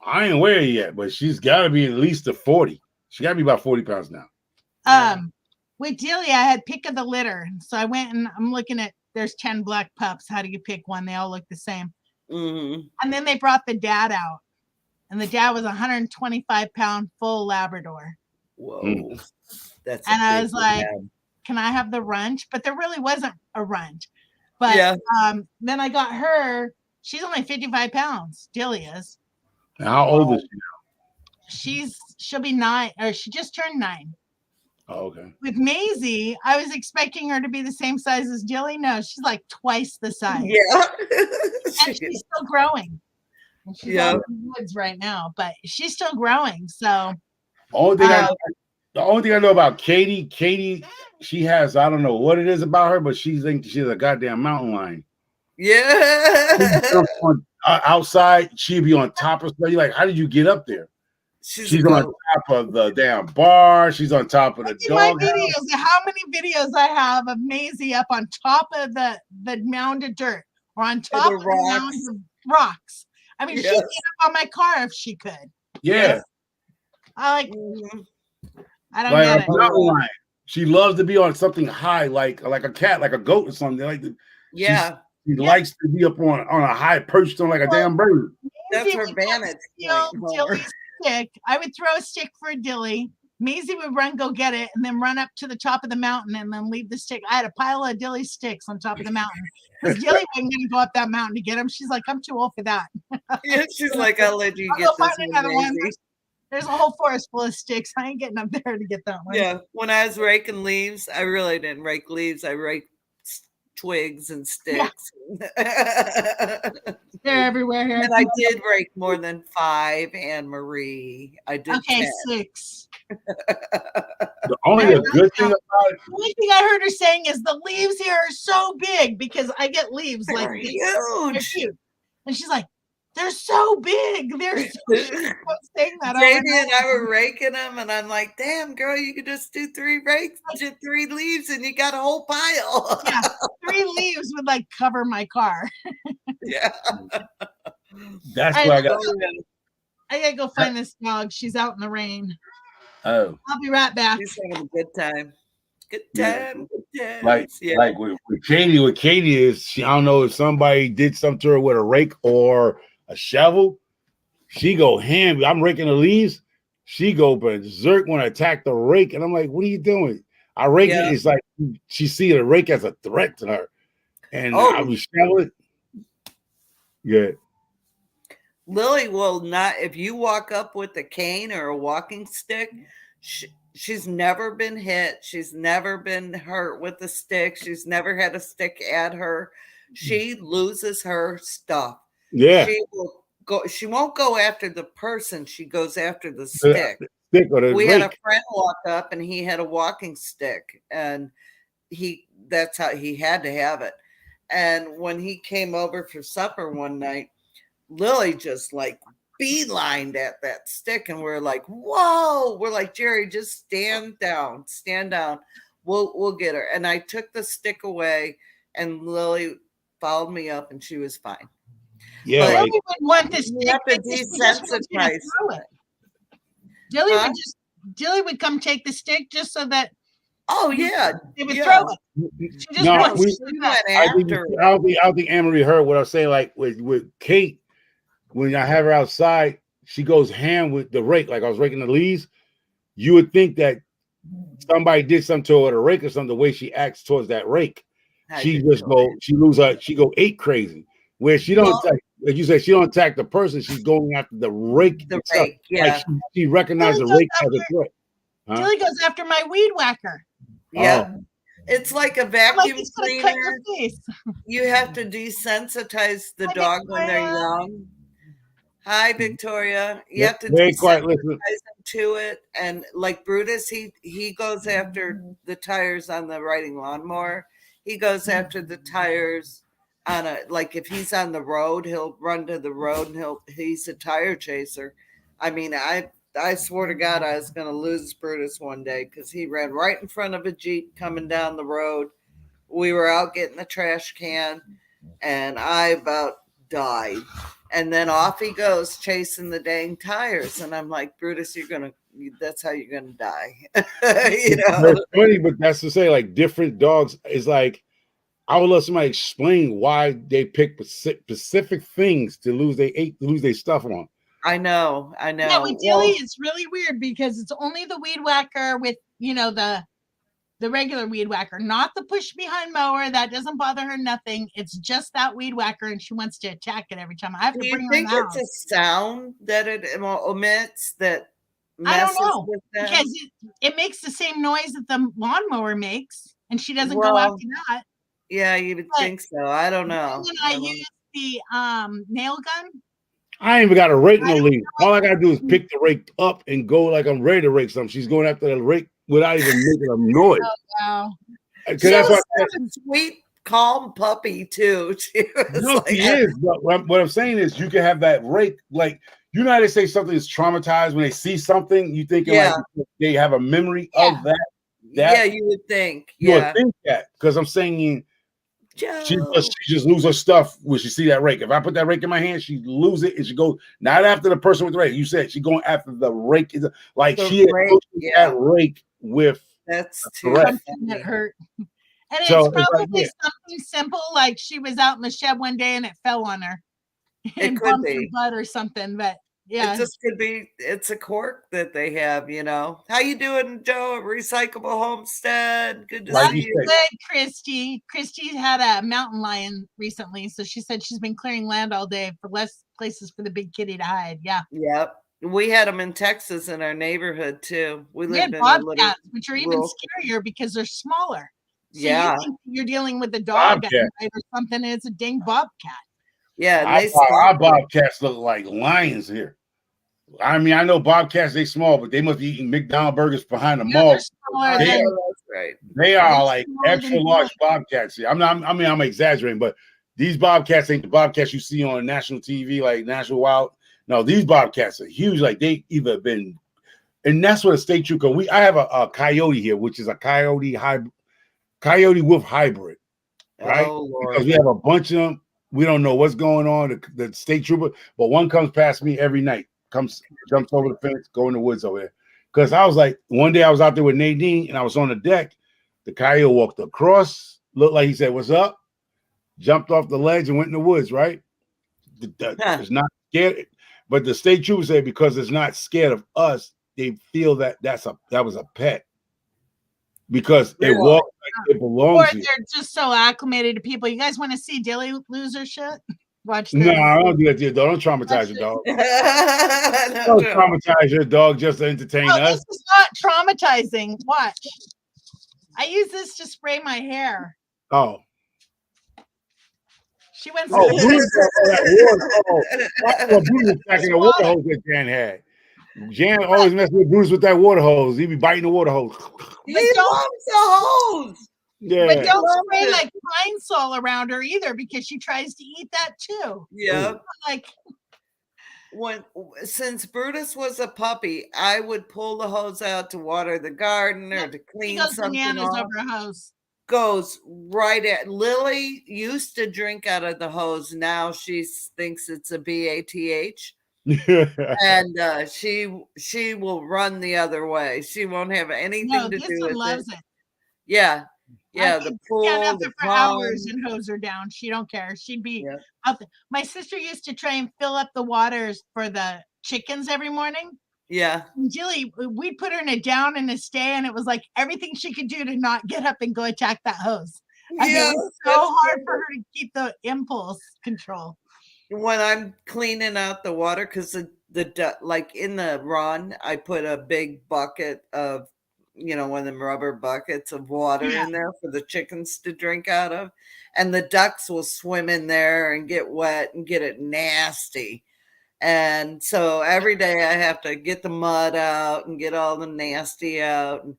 Speaker 3: I ain't weigh her yet, but she's got to be at least a 40. She got to be about 40 pounds now.
Speaker 1: With Delia, I had pick of the litter. So I went and I'm looking at, there's 10 black pups. How do you pick one? They all look the same.
Speaker 2: Mm-hmm.
Speaker 1: And then they brought the dad out. And the dad was a 125-pound full Labrador.
Speaker 2: Whoa. That's
Speaker 1: and I was like, can I have the runch? But there really wasn't a runch. But then I got her. She's only 55 pounds. Delia's.
Speaker 3: How old is she now?
Speaker 1: She'll be 9, or she just turned 9.
Speaker 3: Oh, okay.
Speaker 1: With Maisie, I was expecting her to be the same size as Dilly. No, she's like twice the size.
Speaker 2: Yeah.
Speaker 1: And she's still growing. And she's out in the woods right now, but she's still growing. So
Speaker 3: the only thing I know about Katie, she has, I don't know what it is about her, but she thinks she's a goddamn mountain lion.
Speaker 2: Yeah.
Speaker 3: Outside, she'd be on top of stuff. You're like, how did you get up there? She's on top of the damn bar. She's on top of the dog.
Speaker 1: Videos, how many videos I have of Maisie up on top of the mound of dirt or on top of the mound of rocks. I mean, she'd get up on my car if she could.
Speaker 3: Yeah.
Speaker 1: I don't get it.
Speaker 3: She loves to be on something high, like a cat, like a goat or something. She likes to be up on a high perched on like a damn bird.
Speaker 2: That's her vantage point.
Speaker 1: Stick. I would throw a stick for a Dilly. Maisie would go get it, and then run up to the top of the mountain and then leave the stick. I had a pile of Dilly sticks on top of the mountain because Dilly wasn't going to go up that mountain to get them. She's like, I'm too old for that.
Speaker 2: Yeah, she's like, I'll let you get this one.
Speaker 1: There's a whole forest full of sticks. I ain't getting up there to get that one.
Speaker 2: Yeah, when I was raking leaves, I really didn't rake leaves. I raked twigs and sticks.
Speaker 1: Yeah. They're everywhere here.
Speaker 2: And I did rake more than 5, Anne Marie. I did.
Speaker 1: Okay, 6.
Speaker 3: The only good thing about it.
Speaker 1: The only thing I heard her saying is the leaves here are so big because I get leaves like these.
Speaker 2: Huge.
Speaker 1: They're huge. And she's like, they're so big. They're so saying that.
Speaker 2: Jamie and I were raking them, and I'm like, damn, girl, you could just do 3 rakes, get 3 leaves, and you got a whole pile.
Speaker 1: Yeah, 3 leaves would like cover my car.
Speaker 2: Yeah.
Speaker 3: That's what I got.
Speaker 1: I gotta go find this dog. She's out in the rain.
Speaker 3: Oh.
Speaker 1: I'll be right back.
Speaker 2: She's having a good time. Good time.
Speaker 3: Yeah. Good time. Like with Katie, I don't know if somebody did something to her with a rake or a shovel, she go ham. I'm raking the leaves. She go berserk when I attack the rake, and I'm like, "What are you doing?" I rake it. It's like she see the rake as a threat to her, and I was shoveling. Yeah.
Speaker 2: Lily will not. If you walk up with a cane or a walking stick, She's never been hit. She's never been hurt with a stick. She's never had a stick at her. She loses her stuff.
Speaker 3: Yeah.
Speaker 2: She will go. She won't go after the person. She goes after the
Speaker 3: The
Speaker 2: stick.
Speaker 3: stick or the
Speaker 2: We had a
Speaker 3: rake.
Speaker 2: friend walk up and he had a walking stick, and that's how he had to have it. And when he came over for supper one night, Lily just like beelined at that stick, and we're like, whoa, we're like, Jerry, just stand down, we'll get her. And I took the stick away, and Lily followed me up, and she was fine.
Speaker 3: Yeah,
Speaker 2: But
Speaker 3: like,
Speaker 1: Dilly would want the
Speaker 2: you
Speaker 1: stick.
Speaker 2: have to
Speaker 1: because she just wants you to
Speaker 2: desensitize.
Speaker 1: throw it. Dilly
Speaker 2: Huh?
Speaker 1: Dilly would come take the stick just so that
Speaker 2: Oh yeah,
Speaker 1: they would
Speaker 2: yeah.
Speaker 1: throw it. She just
Speaker 3: no,
Speaker 1: wants
Speaker 3: we,
Speaker 1: to do that.
Speaker 2: went
Speaker 3: I think
Speaker 2: after.
Speaker 3: I don't think Anne-Marie heard what I was saying. Like with Kate, when I have her outside, she goes ham with the rake. Like I was raking the leaves. You would think that somebody did something to her with a rake or something. The way she acts towards that rake, she go ape crazy. Where she don't,
Speaker 2: Well-
Speaker 3: like you said, she don't attack the person. She's going after the rake.
Speaker 2: The
Speaker 3: itself.
Speaker 2: rake, yeah.
Speaker 3: Like she recognized the
Speaker 1: Dilly
Speaker 3: rake
Speaker 1: goes
Speaker 3: as a threat. Huh?
Speaker 1: Dilly goes after my weed whacker.
Speaker 2: Yeah.
Speaker 3: Oh.
Speaker 2: It's like a
Speaker 1: I'm like,
Speaker 2: vacuum
Speaker 1: he's gonna cut
Speaker 2: cleaner.
Speaker 1: your face.
Speaker 2: You have to desensitize the
Speaker 1: Hi,
Speaker 2: dog when they're
Speaker 1: Victoria.
Speaker 2: young. Hi, Victoria. You
Speaker 3: Yeah,
Speaker 2: have to
Speaker 3: very quiet.
Speaker 2: desensitize
Speaker 3: Listen.
Speaker 2: them to it. And like Brutus, he goes after the tires on the riding lawnmower. He goes after the tires on a, like if he's on the road, he'll run to the road and he's a tire chaser. I mean, I swear to God, I was going to lose Brutus one day because he ran right in front of a Jeep coming down the road. We were out getting the trash can, and I about died. And then off he goes chasing the dang tires. And I'm like, Brutus, that's how you're going to die. You know?
Speaker 3: It's funny, but that's to say, like different dogs is like, I would love somebody explain why they pick specific things to lose their stuff on.
Speaker 2: I know.
Speaker 1: Yeah, with Dilly, it's really weird because it's only the weed whacker with, the regular weed whacker, not the push behind mower. That doesn't bother her nothing. It's just that weed whacker, and she wants to attack it every time. I have
Speaker 2: Do
Speaker 1: to
Speaker 2: you
Speaker 1: bring her
Speaker 2: think
Speaker 1: in the
Speaker 2: it's
Speaker 1: house.
Speaker 2: a sound that it omits that
Speaker 1: I
Speaker 2: messes
Speaker 1: don't know,
Speaker 2: with them?
Speaker 1: because it makes the same noise that the lawnmower makes, and she doesn't go
Speaker 2: Well,
Speaker 1: after that.
Speaker 2: Yeah, you would
Speaker 1: But
Speaker 2: think so. I don't know.
Speaker 1: When I use the nail gun,
Speaker 3: I ain't even got to rake no leaf. All I gotta do is pick the rake up and go like I'm ready to rake something. She's going after the rake without even making a noise.
Speaker 1: wow.
Speaker 3: Because
Speaker 2: She
Speaker 3: that's
Speaker 2: was
Speaker 3: what
Speaker 2: such a sweet, calm puppy too. She was
Speaker 3: no,
Speaker 2: like,
Speaker 3: he is. But what I'm saying is, you can have that rake. Like, you know how they say something is traumatized when they see something. You think like they have a memory of that.
Speaker 2: Yeah, you would think.
Speaker 3: You
Speaker 2: Yeah,
Speaker 3: would think that because I'm saying
Speaker 2: Joe.
Speaker 3: she just lose her stuff when she see that rake. If I put that rake in my hand, she lose it and she goes not after the person with the rake. You said she going after the rake. Like
Speaker 2: The
Speaker 3: she
Speaker 2: rake,
Speaker 3: that rake with
Speaker 2: that's too
Speaker 3: correct.
Speaker 1: Something that hurt. And
Speaker 3: So
Speaker 1: it's
Speaker 3: it's like,
Speaker 1: probably
Speaker 3: yeah.
Speaker 1: something simple, like she was out in the shed one day and it fell on her and
Speaker 2: could
Speaker 1: bumped her
Speaker 2: be.
Speaker 1: butt or something. But
Speaker 2: It
Speaker 1: yeah,
Speaker 2: just could be. It's a quirk that they have. How you doing, Joe? At Recyclable Homestead. Good to
Speaker 3: Like
Speaker 2: see
Speaker 3: you
Speaker 2: you.
Speaker 3: said.
Speaker 1: good, Christy. Christy had a mountain lion recently, so she said she's been clearing land all day for less places for the big kitty to hide. Yeah,
Speaker 2: Yep. We had them in Texas in our neighborhood too. We
Speaker 1: we had
Speaker 2: lived in a little
Speaker 1: bobcats, which are even
Speaker 2: rural.
Speaker 1: scarier because they're smaller. So
Speaker 2: Yeah.
Speaker 1: you think you're dealing with a dog
Speaker 3: Bobcat.
Speaker 1: or something, and it's a dang bobcat.
Speaker 2: Yeah, and
Speaker 3: Our
Speaker 2: they stalk.
Speaker 3: bobcats look like lions here. I mean, I know bobcats, they small, but they must be eating McDonald's burgers behind the
Speaker 1: Yeah,
Speaker 3: mall.
Speaker 1: they're smaller
Speaker 3: They-
Speaker 1: than
Speaker 2: That's right.
Speaker 3: They are
Speaker 1: They're
Speaker 3: like
Speaker 1: smaller
Speaker 3: extra
Speaker 1: than
Speaker 3: large bobcats here. I'm exaggerating, but these bobcats ain't the bobcats you see on national TV, like National Wild. No, these bobcats are huge. Like they either been, and that's what a state trooper. I have a coyote here, which is a coyote wolf hybrid, right?
Speaker 2: Oh Lord.
Speaker 3: Because we have a bunch of them. We don't know what's going on. The state trooper, but one comes past me every night. Jumps over the fence, go in the woods over there. Because I was like, one day I was out there with Nadine and I was on the deck. The coyote walked across, looked like he said, "What's up?" Jumped off the ledge and went in the woods, right? It's not scared. But the state trooper said because it's not scared of us, they feel that that was a pet. Because it
Speaker 2: Really?
Speaker 3: walks like it
Speaker 1: or
Speaker 3: belongs here.
Speaker 1: they're just so acclimated to people. You guys want to see Dilly lose her shit? Watch
Speaker 3: No,
Speaker 1: this.
Speaker 3: I don't do that to your dog. Don't traumatize
Speaker 1: Watch
Speaker 3: your
Speaker 1: this.
Speaker 3: dog.
Speaker 2: No
Speaker 3: Don't
Speaker 2: joke.
Speaker 3: traumatize your dog just to entertain
Speaker 1: Oh,
Speaker 3: us.
Speaker 1: this is not traumatizing. Watch. I use this to spray my hair.
Speaker 3: Oh.
Speaker 1: She went.
Speaker 3: Oh, Bruce, that water. Oh, I thought Bruce was packing the water hose that Jan had. Jan always messing with Bruce with that water hose. He be biting the water hose.
Speaker 2: He
Speaker 1: don't-
Speaker 2: loves the hose.
Speaker 3: Yeah.
Speaker 1: But don't
Speaker 2: Loved
Speaker 1: spray
Speaker 2: it.
Speaker 1: like Pine Sol around her either, because she tries to eat that too.
Speaker 2: Yeah.
Speaker 1: Like,
Speaker 2: Since Brutus was a puppy, I would pull the hose out to water the garden or
Speaker 1: Yep,
Speaker 2: to
Speaker 1: she
Speaker 2: clean
Speaker 1: goes
Speaker 2: something
Speaker 1: bananas
Speaker 2: off.
Speaker 1: over a hose.
Speaker 2: Goes right at Lily used to drink out of the hose. Now she thinks it's a BATH. And she will run the other way. She won't have anything
Speaker 1: No,
Speaker 2: to
Speaker 1: this
Speaker 2: do
Speaker 1: one
Speaker 2: with
Speaker 1: loves
Speaker 2: it.
Speaker 1: it.
Speaker 2: Yeah. Yeah,
Speaker 1: I
Speaker 2: the
Speaker 1: could
Speaker 2: pool,
Speaker 1: stand out
Speaker 2: the
Speaker 1: there for hours
Speaker 2: pond.
Speaker 1: and hose her down. She don't care. She'd be
Speaker 2: Yeah.
Speaker 1: out there. My sister used to try and fill up the waters for the chickens every morning.
Speaker 2: Yeah.
Speaker 1: And Jilly, we'd put her in a down and a stay, and it was like everything she could do to not get up and go attack that hose. I mean,
Speaker 2: Yeah,
Speaker 1: it was so
Speaker 2: that's
Speaker 1: hard for
Speaker 2: true.
Speaker 1: her to keep the impulse control.
Speaker 2: When I'm cleaning out the water, because like in the run, I put a big bucket of, one of them rubber buckets of water
Speaker 1: Yeah.
Speaker 2: in there for the chickens to drink out of, and the ducks will swim in there and get wet and get it nasty. And so every day I have to get the mud out and get all the nasty out. And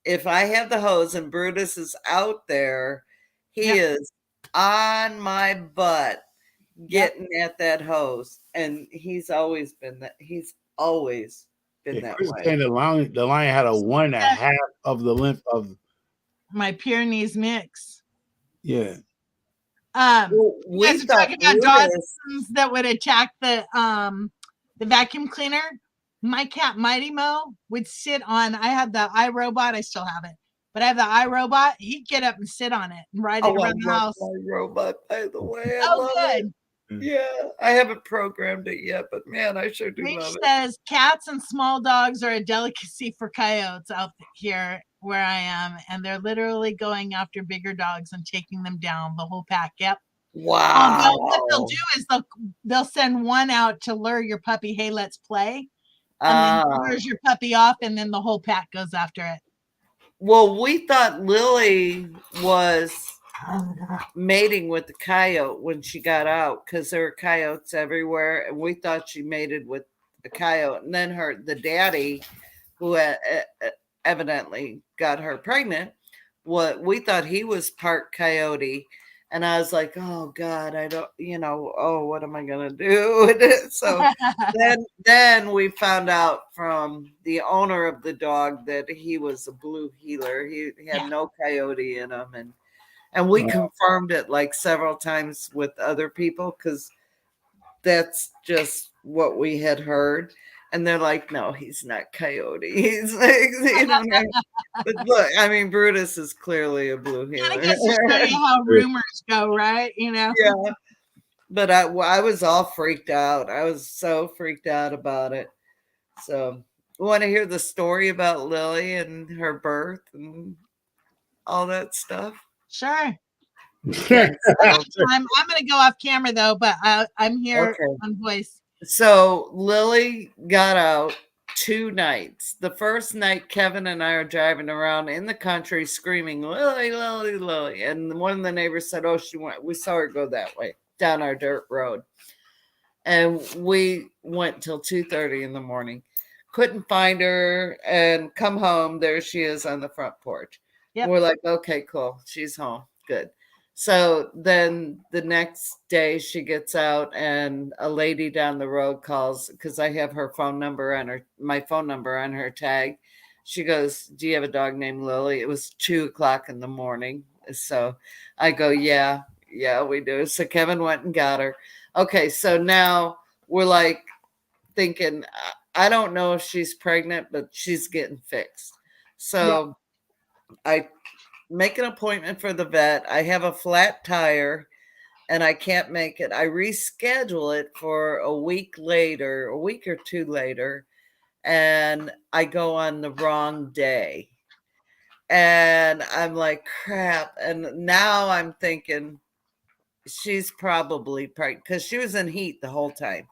Speaker 2: if I have the hose and Brutus is out there, he
Speaker 1: Yep.
Speaker 2: is on my butt
Speaker 1: Yep.
Speaker 2: getting at that hose. And he's always been that. He's always been
Speaker 3: Yeah,
Speaker 2: that
Speaker 3: Chris
Speaker 2: way.
Speaker 3: saying the lion had a 1.5 of the length of.
Speaker 1: My Pyrenees mix.
Speaker 3: Yeah.
Speaker 1: Well, you
Speaker 2: We
Speaker 1: guys are
Speaker 2: thought
Speaker 1: talking about
Speaker 2: Brutus,
Speaker 1: dogs that would attack the vacuum cleaner. My cat Mighty Mo would sit on. I had the iRobot. I still have it, but I have the iRobot. He'd get up and sit on it and ride it
Speaker 2: I
Speaker 1: around the
Speaker 2: love
Speaker 1: house.
Speaker 2: my robot, by the way. I
Speaker 1: Oh,
Speaker 2: love
Speaker 1: good.
Speaker 2: it. Yeah, I haven't programmed it yet, but man, I sure do
Speaker 1: Rich
Speaker 2: love it.
Speaker 1: says cats and small dogs are a delicacy for coyotes out here where I am, and they're literally going after bigger dogs and taking them down, the whole pack. Yep.
Speaker 2: Wow.
Speaker 1: What they'll do is they'll send one out to lure your puppy. Hey, let's play. And then lures your puppy off, and then the whole pack goes after it.
Speaker 2: Well, we thought Lily was mating with the coyote when she got out because there were coyotes everywhere, and we thought she mated with the coyote. And then the daddy, who evidently got her pregnant, we thought he was part coyote. And I was like, oh God, I don't, what am I gonna do with it? So then we found out from the owner of the dog that he was a blue heeler. He had no coyote in him, and we confirmed it like several times with other people because that's just what we had heard. And they're like, no, he's not coyote. He's like, but look, I mean, Brutus is clearly a blue heeler.
Speaker 1: I guess to show you how rumors go, right?
Speaker 2: Yeah. But I was all freaked out. I was so freaked out about it. So, want to hear the story about Lily and her birth and all that stuff?
Speaker 1: Sure.
Speaker 2: Okay.
Speaker 1: I'm going to go off camera though, but I'm here on voice.
Speaker 2: So Lily got out 2 nights. The first night, Kevin and I are driving around in the country screaming, Lily, Lily, Lily. And one of the neighbors said, oh, we saw her go that way down our dirt road. And we went till 2:30 in the morning. Couldn't find her and come home. There she is on the front porch. Yep. We're like, okay, cool. She's home. Good. So then the next day she gets out and a lady down the road calls because I have my phone number on her tag. She goes, do you have a dog named Lily? It was 2:00 in the morning. So I go, yeah, we do. So Kevin went and got her. Okay. So now we're like thinking, I don't know if she's pregnant, but she's getting fixed. So I make an appointment for the vet. I have a flat tire and I can't make it. I reschedule it for a week or 2 later, and I go on the wrong day. And I'm like, crap. And now I'm thinking she's probably pregnant because she was in heat the whole time.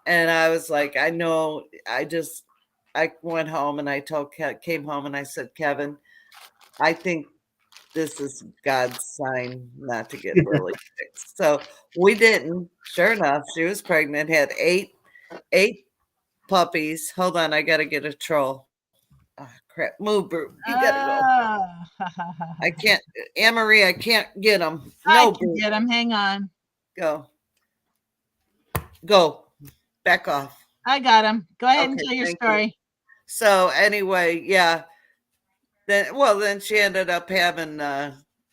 Speaker 2: And I was like, I know. I went home and I came home and I said, Kevin, I think this is God's sign not to get Lily fixed. So we didn't. Sure enough, she was pregnant, had eight puppies. Hold on, I got to get a troll. Oh, crap. Move, Brute. You got to go. I can't. Anne-Marie, I can't get them.
Speaker 1: I
Speaker 2: No,
Speaker 1: can
Speaker 2: Brute.
Speaker 1: get him. Hang on.
Speaker 2: Go. Go. Back off.
Speaker 1: I got him. Go ahead and
Speaker 2: Okay,
Speaker 1: tell your
Speaker 2: thank you.
Speaker 1: story.
Speaker 2: So anyway, yeah. Then she ended up having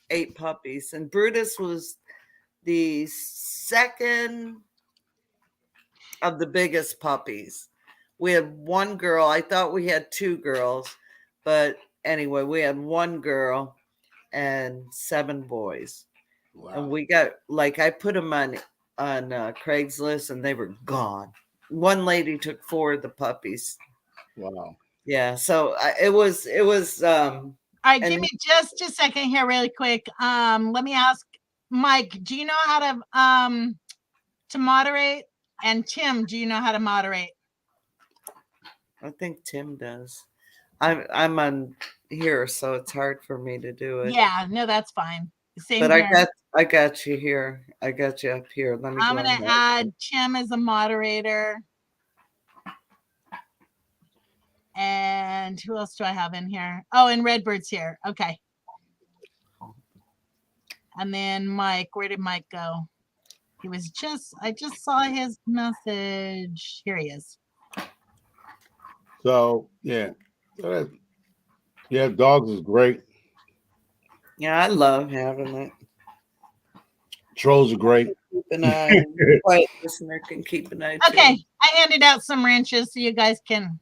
Speaker 2: 8 puppies, and Brutus was the second of the biggest puppies. We had one girl. I thought we had 2 girls, but anyway, we had 1 girl and 7 boys.
Speaker 3: Wow.
Speaker 2: And we got, like, I put them on Craigslist, and they were gone. One lady took 4 of the puppies.
Speaker 3: Wow.
Speaker 2: Yeah, so it was
Speaker 1: All right, give
Speaker 2: and-
Speaker 1: me just a second here, really quick. Let me ask Mike, do you know how to moderate? And Tim, do you know how to moderate?
Speaker 2: I think Tim does. I'm on here, so it's hard for me to do it.
Speaker 1: Yeah, no, that's fine. Same
Speaker 2: But
Speaker 1: here.
Speaker 2: I got you here. I got you up here. Let me
Speaker 1: I'm
Speaker 2: go
Speaker 1: gonna
Speaker 2: ahead.
Speaker 1: add Tim as a moderator. And who else do I have in here? Oh, and Redbird's here. Okay. And then Mike, where did Mike go? He was I just saw his message. Here he is.
Speaker 3: So yeah, dogs is great.
Speaker 2: Yeah, I love having it.
Speaker 3: Trolls are great.
Speaker 2: Keep an eye. Quiet listener can keep an eye.
Speaker 1: Okay, I handed out some wrenches so you guys can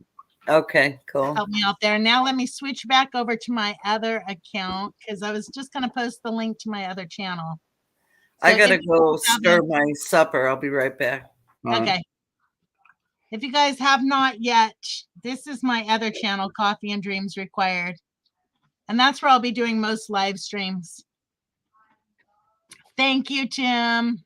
Speaker 2: Okay, cool.
Speaker 1: help me out there. Now let me switch back over to my other account because I was just going to post the link to my other channel.
Speaker 2: I gotta
Speaker 1: if you
Speaker 2: go
Speaker 1: guys
Speaker 2: stir
Speaker 1: haven't-
Speaker 2: my supper. I'll be right back.
Speaker 3: All right.
Speaker 1: Okay. If you guys have not yet, this is my other channel, Coffee and Dreams Required. And that's where I'll be doing most live streams. Thank you, Tim.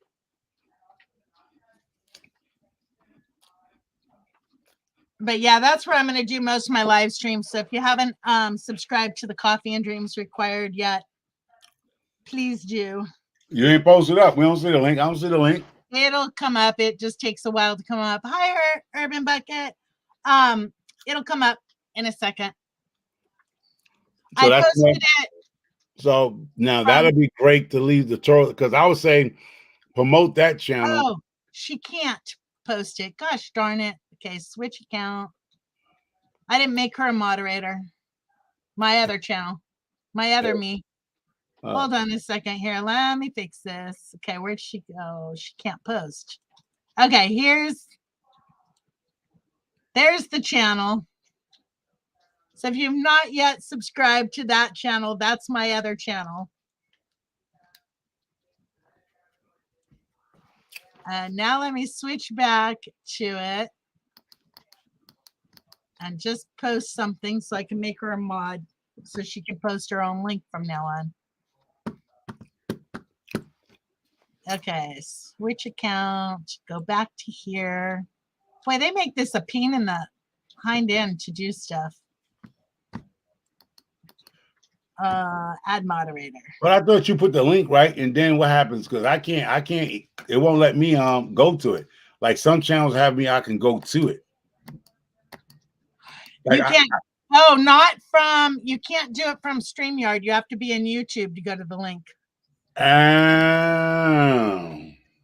Speaker 1: But yeah, that's where I'm going to do most of my live streams. So if you haven't subscribed to the Coffee and Dreams Required yet, please do.
Speaker 3: You ain't posted up. We don't see the link. I don't see the link.
Speaker 1: It'll come up. It just takes a while to come up. Hi, Urban Bucket. It'll come up in a second.
Speaker 3: So
Speaker 1: I
Speaker 3: that's
Speaker 1: posted it.
Speaker 3: So now that'd be great to leave the troll because I was saying promote that channel.
Speaker 1: Oh, she can't post it. Gosh darn it. Okay, switch account. I didn't make her a moderator. My other channel. My other me. Hold on a second here. Let me fix this. Okay, where'd she go? She can't post. Okay, there's the channel. So if you've not yet subscribed to that channel, that's my other channel. And now let me switch back to it and just post something so I can make her a mod so she can post her own link from now on. Okay, switch account, go back to here. Boy, they make this a pain in the hind end to do stuff. Add moderator.
Speaker 3: But I thought you put the link right, and then what happens? Because I can't. It won't let me go to it. Like some channels have me, I can go to it. Like
Speaker 1: You can't. You can't do it from StreamYard. You have to be in YouTube to go to the link.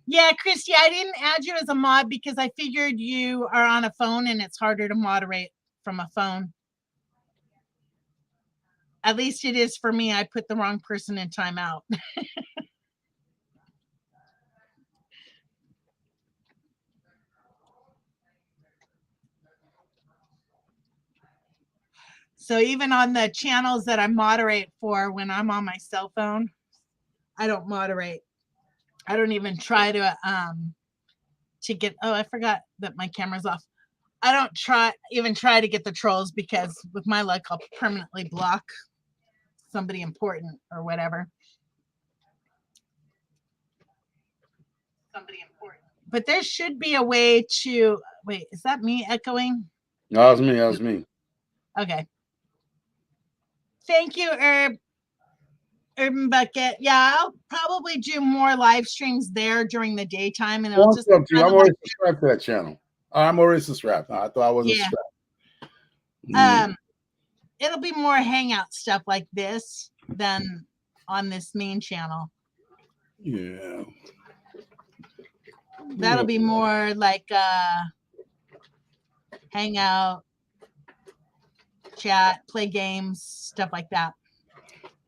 Speaker 1: Yeah, Christy, I didn't add you as a mod because I figured you are on a phone and it's harder to moderate from a phone. At least it is for me. I put the wrong person in timeout. So even on the channels that I moderate for when I'm on my cell phone, I don't moderate. I don't even try to get, oh, I forgot that my camera's off. I don't even try to get the trolls because with my luck, I'll permanently block somebody important or whatever. But there should be a way to wait. Is that me echoing?
Speaker 3: No, that was me. That was me.
Speaker 1: Okay. Thank you, Urban Bucket. Yeah, I'll probably do more live streams there during the daytime, and it'll
Speaker 3: Well,
Speaker 1: just
Speaker 3: I'm
Speaker 1: kind of
Speaker 3: already subscribed to that channel. I'm already subscribed. I thought I wasn't
Speaker 1: Yeah.
Speaker 3: subscribed.
Speaker 1: It'll be more hangout stuff like this than on this main channel.
Speaker 3: Yeah.
Speaker 1: That'll be more like hangout, chat, play games, stuff like that.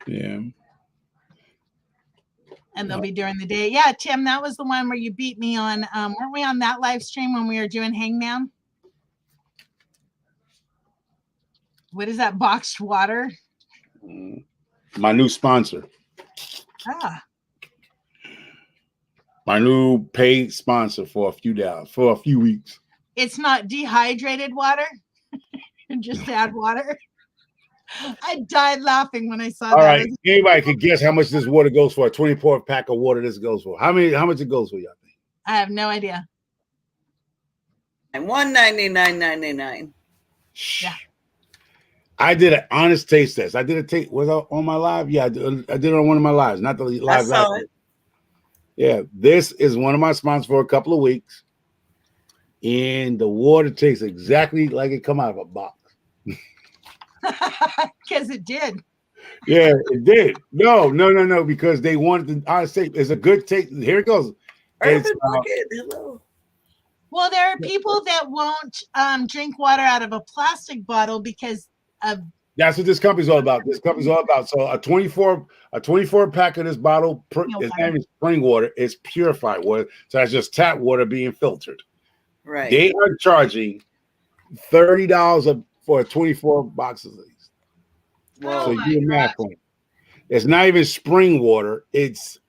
Speaker 3: Yeah.
Speaker 1: And they'll be during the day. Yeah, Tim, that was the one where you beat me on. Weren't we on that live stream when we were doing Hangman? What is that? Boxed water?
Speaker 3: My new sponsor.
Speaker 1: Ah.
Speaker 3: My new paid sponsor for a few weeks.
Speaker 1: It's not dehydrated water. Just add water. I died laughing when I saw that.
Speaker 3: All right. Anybody could guess how much this water goes for? A 24 pack of water this goes for. How much it goes for, y'all think?
Speaker 1: I have no idea.
Speaker 2: And $199.99.
Speaker 1: Yeah.
Speaker 3: I did an honest taste test. I did a taste. Was I on my live? Yeah, I did it on one of my lives, not the live.
Speaker 2: I saw it.
Speaker 3: Yeah, this is one of my sponsors for a couple of weeks. And the water tastes exactly like it come out of a box.
Speaker 1: Because it did.
Speaker 3: Yeah, it did. No, because they wanted to honest taste. It's a good taste. Here it goes.
Speaker 2: Urban Bucket, hello.
Speaker 1: Well, there are people that won't drink water out of a plastic bottle because of.
Speaker 3: That's what this company's all about. This company's all about. So a 24 pack of this bottle, its name is spring water. It's purified water. So that's just tap water being filtered.
Speaker 2: Right.
Speaker 3: They are charging $30 for 24 boxes of these.
Speaker 2: Whoa.
Speaker 3: So you do math on it. It's not even spring water. It's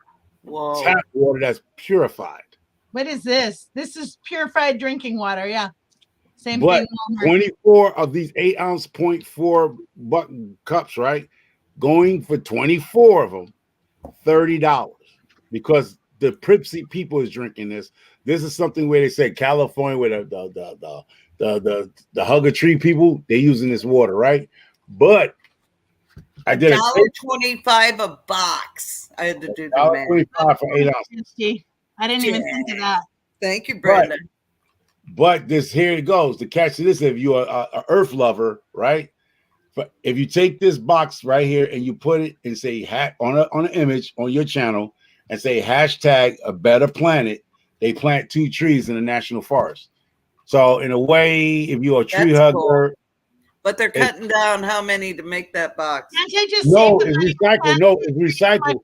Speaker 3: tap water that's purified.
Speaker 1: What is this? This is purified drinking water. Yeah. Same
Speaker 3: But
Speaker 1: thing.
Speaker 3: 24 of these 8-ounce 0.4 buck cups, right? Going for 24 of them, $30. Because the Pripsy people is drinking this. This is something where they say California, where the hugger tree people, they're using this water, right? But I did
Speaker 2: $1.25 a box. I had to do the math.
Speaker 3: $1.25 for 8 ounces.
Speaker 1: I didn't even think of that.
Speaker 2: Thank you, Brenda.
Speaker 3: But this here it goes. The catch to this, if you're a earth lover, right? But if you take this box right here and you put it and say on an image on your channel and say hashtag a better planet, they plant 2 trees in the national forest. So in a way, if you're a tree hugger, cool.
Speaker 2: But they're cutting down how many to make that box?
Speaker 1: Can't I just
Speaker 3: it's recycled. No, it's recycled.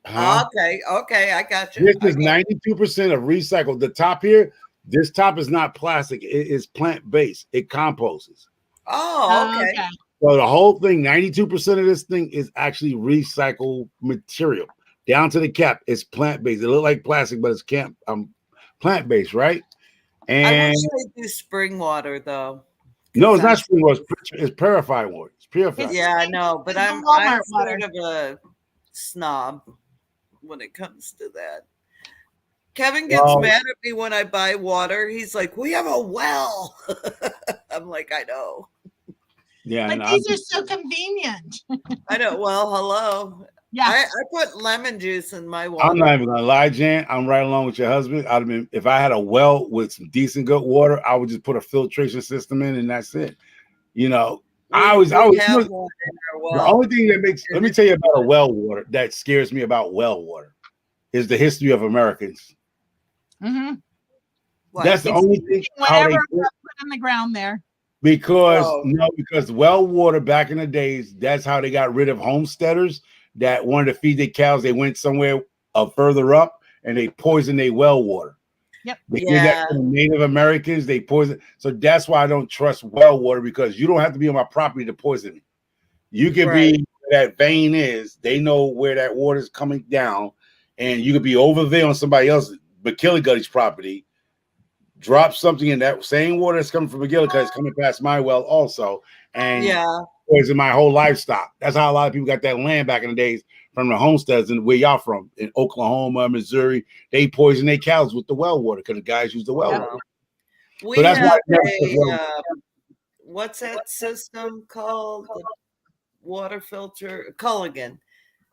Speaker 2: Okay, I got you.
Speaker 3: This is 92% of recycled. The top here, this top is not plastic. It is plant-based. It composes.
Speaker 2: Oh, okay.
Speaker 3: So the whole thing, 92% of this thing is actually recycled material. Down to the cap, it's plant-based. It looks like plastic, but it's plant-based, right? And
Speaker 2: I wish they do spring water though.
Speaker 3: No, it's not spring water. It's purified water. It's purified.
Speaker 2: Yeah, I know, but I'm sort of a snob when it comes to that. Kevin gets mad at me when I buy water. He's like, "We have a well." I'm like, "I know."
Speaker 3: Yeah,
Speaker 1: but these are so convenient.
Speaker 2: I know. Well, hello.
Speaker 1: Yeah,
Speaker 2: I put lemon juice in my water.
Speaker 3: I'm not even gonna lie, Jan. I'm right along with your husband. I'd have been, if I had a well with some decent good water, I would just put a filtration system in, and that's it. You know, I always the only thing that makes. Let me tell you about a well water that scares me about well water is the history of Americans.
Speaker 1: Mm-hmm.
Speaker 3: That's the only thing.
Speaker 1: Whatever put in the ground there.
Speaker 3: Because because well water back in the days, that's how they got rid of homesteaders that wanted to feed their cows. They went somewhere further up and they poisoned their well water.
Speaker 1: Yep.
Speaker 3: They did that to the Native Americans. They poison. So that's why I don't trust well water, because you don't have to be on my property to poison me. You can be where that vein is. They know where that water is coming down, and you could be over there on somebody else's McGillicuddy's property. Drop something in that same water that's coming from McGillicuddy is coming past my well also, and poison my whole livestock. That's how a lot of people got that land back in the days from the homesteads and where y'all from in Oklahoma, Missouri. They poison their cows with the well water because the guys use the well water.
Speaker 2: We
Speaker 3: So that's
Speaker 2: have
Speaker 3: why
Speaker 2: what's that system called? The water filter, Culligan,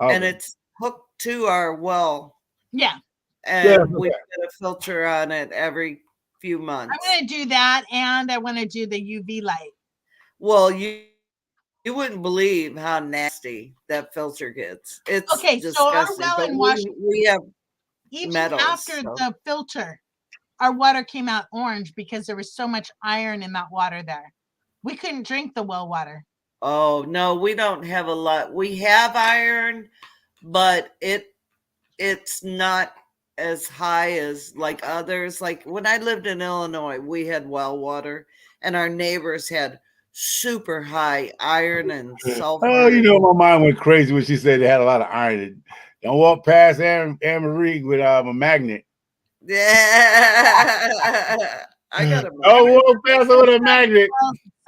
Speaker 3: okay.
Speaker 2: and it's hooked to our well.
Speaker 1: Yeah.
Speaker 2: And we put a filter on it every few months.
Speaker 1: I'm going to do that, and I want to do the UV light.
Speaker 2: Well, you wouldn't believe how nasty that filter gets. It's
Speaker 1: okay.
Speaker 2: disgusting.
Speaker 1: So our well in Washington,
Speaker 2: we have
Speaker 1: even
Speaker 2: metals,
Speaker 1: after the filter, our water came out orange because there was so much iron in that water there. We couldn't drink the well water.
Speaker 2: Oh no, we don't have a lot. We have iron, but it's not as high as like others. Like when I lived in Illinois, we had well water, and our neighbors had super high iron and sulfur.
Speaker 3: Oh, you know, my mind went crazy when she said they had a lot of iron. Don't walk past Anne Marie with a magnet.
Speaker 2: Yeah, I got a magnet.
Speaker 3: Oh, walk past her with a magnet.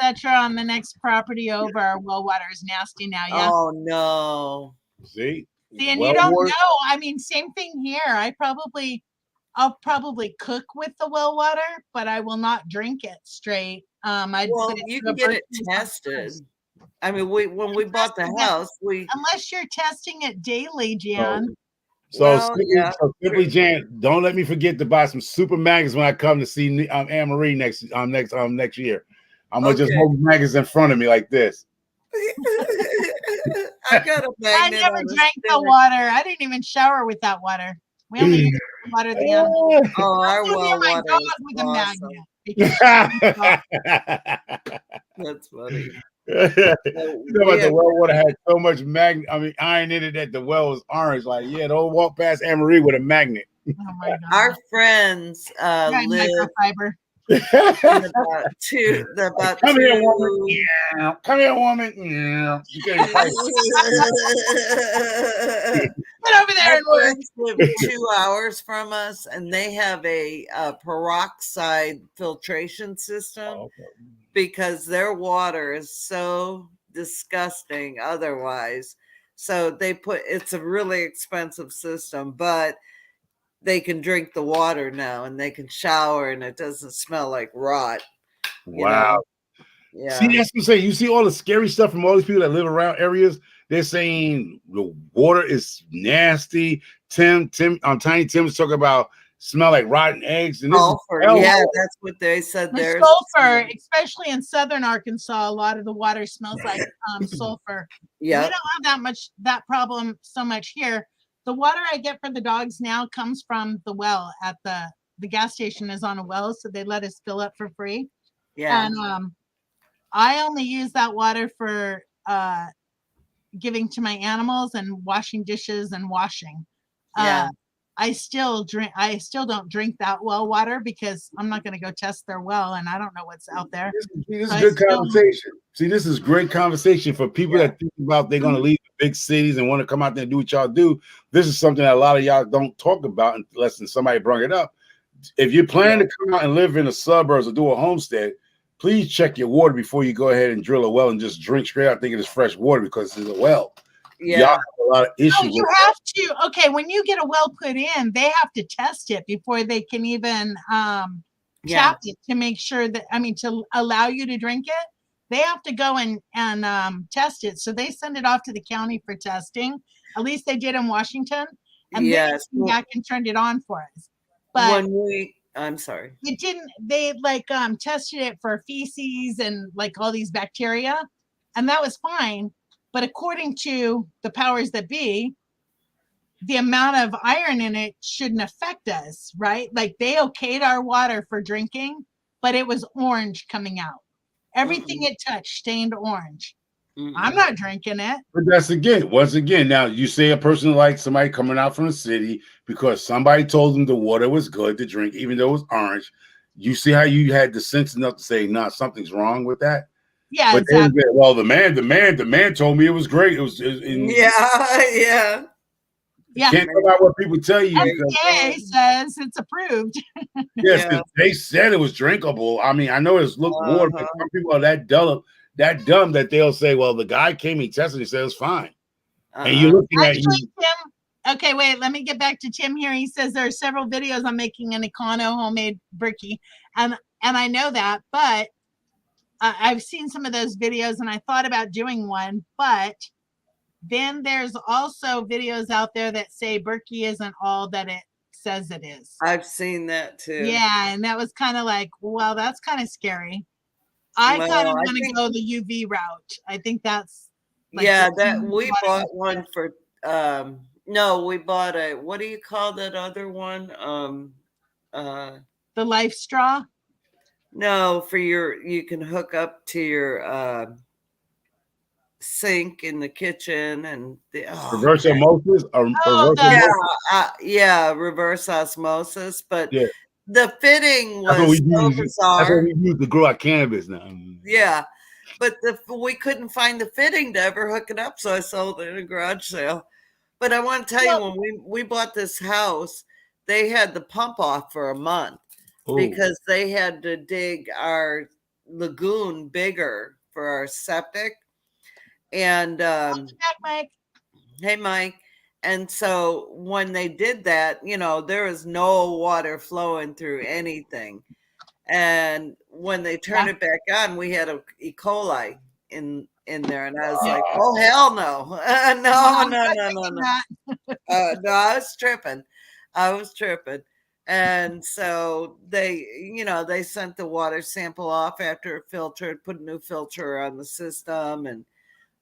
Speaker 1: Etc. On the next property over, our well water is nasty now. Yeah.
Speaker 2: Oh no.
Speaker 3: See,
Speaker 1: and you don't know. I mean, same thing here. I'll probably cook with the well water, but I will not drink it straight.
Speaker 2: Well, you can get it tested. I mean, when we bought the house,
Speaker 1: unless you're testing it daily, Jan.
Speaker 3: So simply, Jan, don't let me forget to buy some super magnets when I come to see Anne Marie next year. I'm gonna just hold magnets in front of me like this.
Speaker 2: I got a magnet.
Speaker 1: I never drank the water. I didn't even shower with that water. We only use water the animals.
Speaker 2: Oh, our well water
Speaker 1: dog
Speaker 2: is
Speaker 1: with
Speaker 2: awesome.
Speaker 1: A magnet.
Speaker 2: That's funny.
Speaker 3: The well water had so much iron in it that the well was orange. Like, don't walk past Anne Marie with a magnet.
Speaker 1: Oh my God.
Speaker 2: Our friends live
Speaker 1: microfiber.
Speaker 2: about
Speaker 3: come here, woman. Yeah. Come here, woman. Yeah. You can't fight.
Speaker 1: Get over there and work.
Speaker 2: Live 2 hours from us, and they have a peroxide filtration system because their water is so disgusting otherwise. So it's a really expensive system, but they can drink the water now and they can shower and it doesn't smell like rot.
Speaker 3: Wow.
Speaker 2: Yeah.
Speaker 3: See, that's what I'm saying. You see all the scary stuff from all these people that live around areas. They're saying the water is nasty. Tiny Tim's talking about smell like rotten eggs. And
Speaker 2: sulfur. Yeah, that's what they said there.
Speaker 1: Sulfur, especially in southern Arkansas, a lot of the water smells like sulfur.
Speaker 2: Yeah.
Speaker 1: We don't have that problem so much here. The water I get for the dogs now comes from the well at the gas station is on a well, so they let us fill up for free.
Speaker 2: Yeah.
Speaker 1: And I only use that water for giving to my animals and washing dishes and washing.
Speaker 2: Yeah.
Speaker 1: I still don't drink that well water because I'm not going to go test their well and I don't know what's out there.
Speaker 3: This is good conversation. See, this is great conversation for people that think about they're going to leave the big cities and want to come out there and do what y'all do. This is something that a lot of y'all don't talk about unless somebody brought it up. If you're planning to come out and live in the suburbs or do a homestead, please check your water before you go ahead and drill a well and just drink straight out thinking it's fresh water because it's a well.
Speaker 2: Yeah,
Speaker 3: y'all have a lot of issues.
Speaker 1: No, you have to. Okay, when you get a well put in, they have to test it before they can even tap it to make sure that to allow you to drink it. They have to go and test it. So they send it off to the county for testing. At least they did in Washington, and they came back and turned it on for us. But
Speaker 2: I'm sorry,
Speaker 1: it didn't. They tested it for feces and like all these bacteria, and that was fine. But according to the powers that be, the amount of iron in it shouldn't affect us, right? Like they okayed our water for drinking, but it was orange coming out. Everything it touched stained orange. I'm not drinking it.
Speaker 3: But that's once again, now you say a person like somebody coming out from the city because somebody told them the water was good to drink, even though it was orange. You see how you had the sense enough to say, nah, something's wrong with that?
Speaker 1: Yeah,
Speaker 3: but
Speaker 1: exactly.
Speaker 3: Well, the man told me it was great. It was
Speaker 2: yeah.
Speaker 3: Can't talk about what people tell you.
Speaker 1: FDA says it's approved.
Speaker 3: Yes, they said it was drinkable. I mean, I know it's looked water, but some people are that that dumb that they'll say, well, the guy came, he tested, he said it's fine. And
Speaker 2: Uh-uh.
Speaker 3: you're looking at
Speaker 1: Actually,
Speaker 3: you.
Speaker 1: Tim. Okay, wait. Let me get back to Tim here. He says there are several videos on making an Econo homemade bricky, and I know that, but I've seen some of those videos, and I thought about doing one, but then there's also videos out there that say Berkey isn't all that it says it is.
Speaker 2: I've seen that too.
Speaker 1: Yeah, and that was kind of like, well, that's kind of scary. I
Speaker 2: Well,
Speaker 1: kind of
Speaker 2: I
Speaker 1: want to
Speaker 2: think-
Speaker 1: go the UV route. I think that's like
Speaker 2: yeah,
Speaker 1: the
Speaker 2: that
Speaker 1: clean
Speaker 2: we
Speaker 1: water.
Speaker 2: bought one for no, we bought a, what do you call that other one?
Speaker 1: The Life Straw.
Speaker 2: No, for your, you can hook up to your sink in the kitchen and the
Speaker 3: Reverse osmosis or
Speaker 1: Oh,
Speaker 3: reverse
Speaker 1: the-
Speaker 3: osmosis?
Speaker 2: yeah, reverse osmosis, but
Speaker 3: Yeah.
Speaker 2: the fitting
Speaker 3: That's what
Speaker 2: was
Speaker 3: we
Speaker 2: so
Speaker 3: use. That's
Speaker 2: bizarre.
Speaker 3: what we use to grow our cannabis now.
Speaker 2: Yeah, but we couldn't find the fitting to ever hook it up, so I sold it in a garage sale. But I want to tell you, when we bought this house, they had the pump off for a month
Speaker 3: Ooh.
Speaker 2: because they had to dig our lagoon bigger for our septic. And
Speaker 1: Back, Mike.
Speaker 2: hey, Mike. And so when they did that, you know, there was no water flowing through anything. And when they turned it back on, we had a E. coli in there, and I was like, "Oh hell no, no, I was tripping, And so they, you know, they sent the water sample off after it filtered, put a new filter on the system, and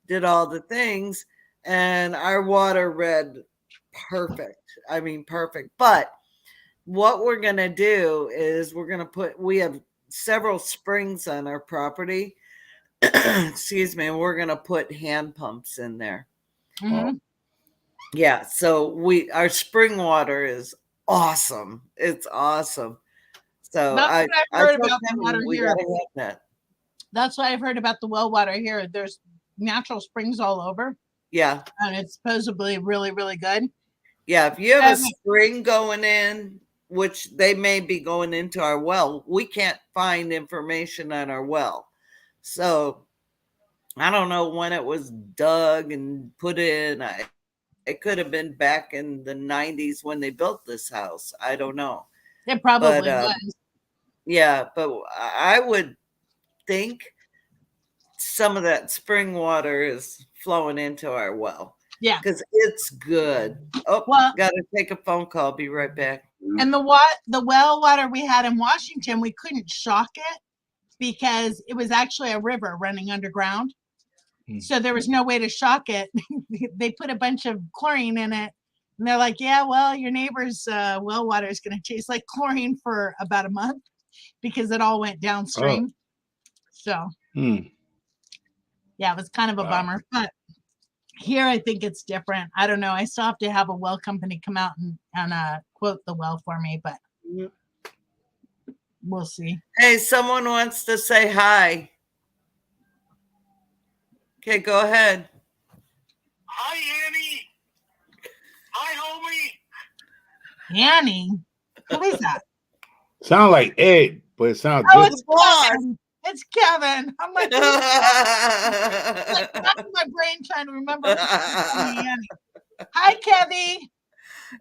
Speaker 2: did all the things, and our water read perfect. I mean, perfect. But what we're going to do is we have several springs on our property. Excuse me. And we're going to put hand pumps in there.
Speaker 1: Mhm.
Speaker 2: Yeah. So our spring water is awesome. It's awesome. So
Speaker 1: That's what I've heard about the water
Speaker 2: we
Speaker 1: here.
Speaker 2: gotta have that.
Speaker 1: That's what I've heard about the well water here. There's natural springs all over,
Speaker 2: Yeah.
Speaker 1: and it's supposedly really, really good.
Speaker 2: Yeah. If you have a
Speaker 1: Um,
Speaker 2: spring going in, which they may be going into our well, we can't find information on our well. So I don't know when it was dug and put in. It could have been back in the 90s when they built this house. I don't know.
Speaker 1: It probably
Speaker 2: But,
Speaker 1: was.
Speaker 2: Yeah, but I would think some of that spring water is flowing into our well.
Speaker 1: Yeah.
Speaker 2: Because it's good. Oh,
Speaker 1: Well-
Speaker 2: gotta take a phone call. Be right back.
Speaker 1: And the well water we had in Washington, we couldn't shock it because it was actually a river running underground.
Speaker 3: Hmm.
Speaker 1: So there was no way to shock it. They put a bunch of chlorine in it. And they're like, yeah, well, your neighbor's well water is going to taste like chlorine for about a month because it all went downstream. So, yeah, it was kind of a
Speaker 3: Wow.
Speaker 1: bummer. But here, I think it's different. I don't know. I still have to have a well company come out and quote the well for me, but we'll see.
Speaker 2: Hey, someone wants to say hi. Okay, go ahead.
Speaker 4: Hi, Annie. Hi, homie.
Speaker 1: Annie? Who is that?
Speaker 3: Sound like Ed, but it sounds
Speaker 1: Oh,
Speaker 3: different.
Speaker 1: it's Kevin. It's Kevin. I'm like, who's that? Like, racking my brain trying to remember. If it's Annie. Hi, Kevy.
Speaker 2: She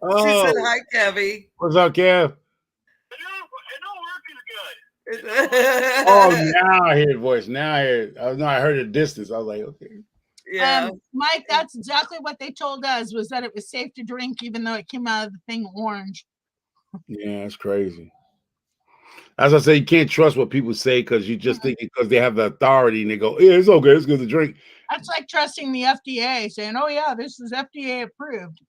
Speaker 3: Oh,
Speaker 2: said hi, Kevy.
Speaker 3: what's up, Kev?
Speaker 4: It don't work as good.
Speaker 3: Oh, now I hear the voice. Now I hear it. I heard the distance. I was like, okay.
Speaker 2: Yeah.
Speaker 1: Mike, that's exactly what they told us, was that it was safe to drink even though it came out of the thing orange.
Speaker 3: Yeah, that's crazy. As I say, you can't trust what people say because you just think because they have the authority and they go, yeah, it's okay, it's good to drink.
Speaker 1: That's like trusting the FDA, saying, oh, yeah, this is FDA approved.